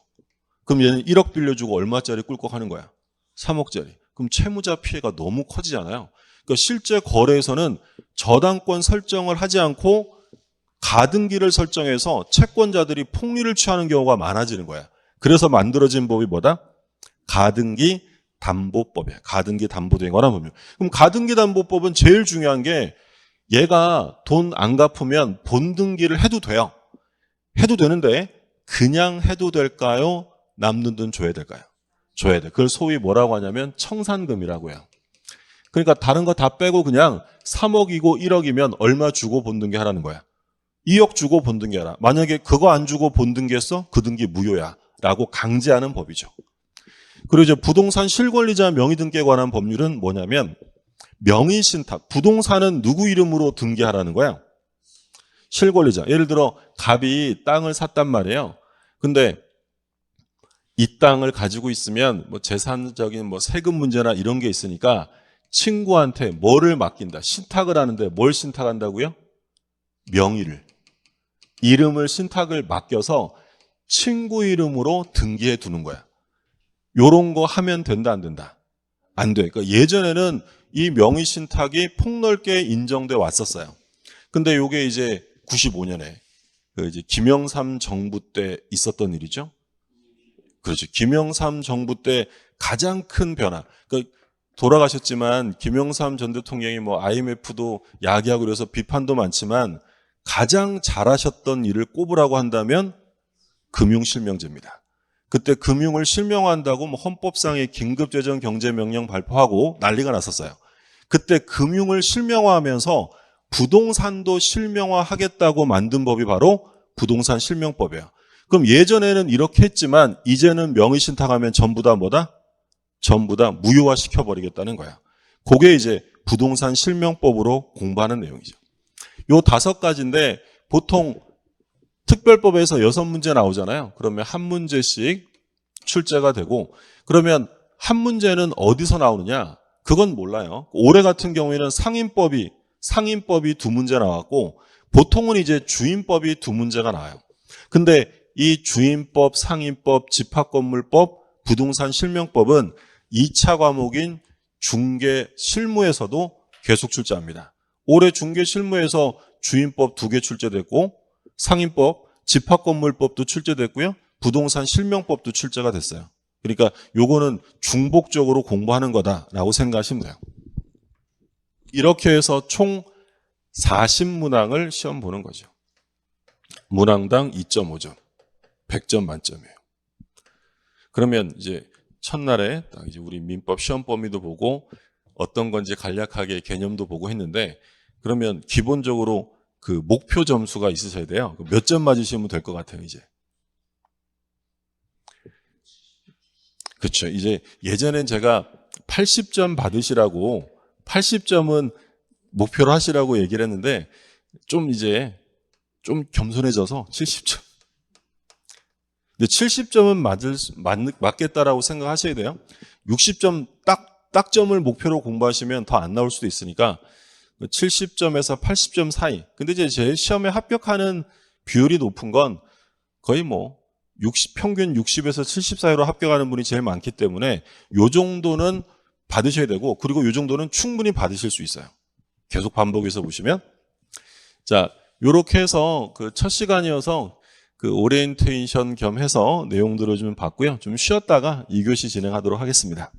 그럼 얘는 1억 빌려주고 얼마짜리 꿀꺽하는 거야? 3억짜리. 그럼 채무자 피해가 너무 커지잖아요. 그러니까 실제 거래에서는 저당권 설정을 하지 않고 가등기를 설정해서 채권자들이 폭리를 취하는 경우가 많아지는 거야. 그래서 만들어진 법이 뭐다? 가등기 담보법이야. 가등기 담보등에 관한 법률. 그럼 가등기 담보법은 제일 중요한 게 얘가 돈 안 갚으면 본등기를 해도 돼요. 해도 되는데 그냥 해도 될까요? 남는 돈 줘야 될까요? 줘야 돼. 그걸 소위 뭐라고 하냐면 청산금이라고요. 그러니까 다른 거 다 빼고 그냥 3억이고 1억이면 얼마 주고 본등기 하라는 거야. 2억 주고 본등기 하라. 만약에 그거 안 주고 본등기 했어? 그 등기 무효야. 라고 강제하는 법이죠. 그리고 이제 부동산 실권리자 명의등기에 관한 법률은 뭐냐면 명의신탁. 부동산은 누구 이름으로 등기하라는 거야? 실권리자. 예를 들어 갑이 땅을 샀단 말이에요. 근데 이 땅을 가지고 있으면 뭐 재산적인 뭐 세금 문제나 이런 게 있으니까 친구한테 뭐를 맡긴다. 신탁을 하는데 뭘 신탁한다고요? 명의를. 이름을 신탁을 맡겨서 친구 이름으로 등기해 두는 거야. 요런 거 하면 된다 안 된다? 안 돼. 그러니까 예전에는 이 명의 신탁이 폭넓게 인정돼 왔었어요. 근데 요게 이제 95년에 이제 김영삼 정부 때 있었던 일이죠. 그렇죠. 김영삼 정부 때 가장 큰 변화. 그러니까 돌아가셨지만 김영삼 전 대통령이 뭐 IMF도 야기하고 그래서 비판도 많지만 가장 잘하셨던 일을 꼽으라고 한다면 금융실명제입니다. 그때 금융을 실명한다고 뭐 헌법상의 긴급재정 경제명령 발표하고 난리가 났었어요. 그때 금융을 실명화하면서 부동산도 실명화하겠다고 만든 법이 바로 부동산 실명법이에요. 그럼 예전에는 이렇게 했지만 이제는 명의신탁하면 전부 다 뭐다? 전부 다 무효화 시켜버리겠다는 거야. 그게 이제 부동산 실명법으로 공부하는 내용이죠. 요 5가지인데 보통 특별법에서 6문제 나오잖아요. 그러면 한 문제씩 출제가 되고 그러면 한 문제는 어디서 나오느냐? 그건 몰라요. 올해 같은 경우에는 상임법이 2문제 나왔고 보통은 이제 주임법이 2문제가 나와요. 근데 이 주임법, 상임법, 집합건물법, 부동산 실명법은 2차 과목인 중개 실무에서도 계속 출제합니다. 올해 중개 실무에서 주임법 2개 출제됐고 상임법, 집합건물법도 출제됐고요. 부동산 실명법도 출제가 됐어요. 그러니까 요거는 중복적으로 공부하는 거다라고 생각하시면 돼요. 이렇게 해서 총 40문항을 시험 보는 거죠. 문항당 2.5점, 100점 만점이에요. 그러면 이제 첫날에 딱 이제 우리 민법 시험 범위도 보고 어떤 건지 간략하게 개념도 보고 했는데 그러면 기본적으로 그 목표 점수가 있으셔야 돼요. 몇 점 맞으시면 될 것 같아요, 이제. 그렇죠. 이제 예전엔 제가 80점 받으시라고 80점은 목표로 하시라고 얘기를 했는데 좀 겸손해져서 70점. 근데 70점은 맞겠다라고 생각하셔야 돼요. 60점 딱 점을 목표로 공부하시면 더 안 나올 수도 있으니까 70점에서 80점 사이. 근데 이제 제 시험에 합격하는 비율이 높은 건 거의 평균 60에서 70 사이로 합격하는 분이 제일 많기 때문에 요 정도는 받으셔야 되고, 그리고 요 정도는 충분히 받으실 수 있어요. 계속 반복해서 보시면. 자, 요렇게 해서 그 첫 시간이어서 그 오리엔테이션 겸 해서 내용들을 좀 봤고요. 좀 쉬었다가 2교시 진행하도록 하겠습니다.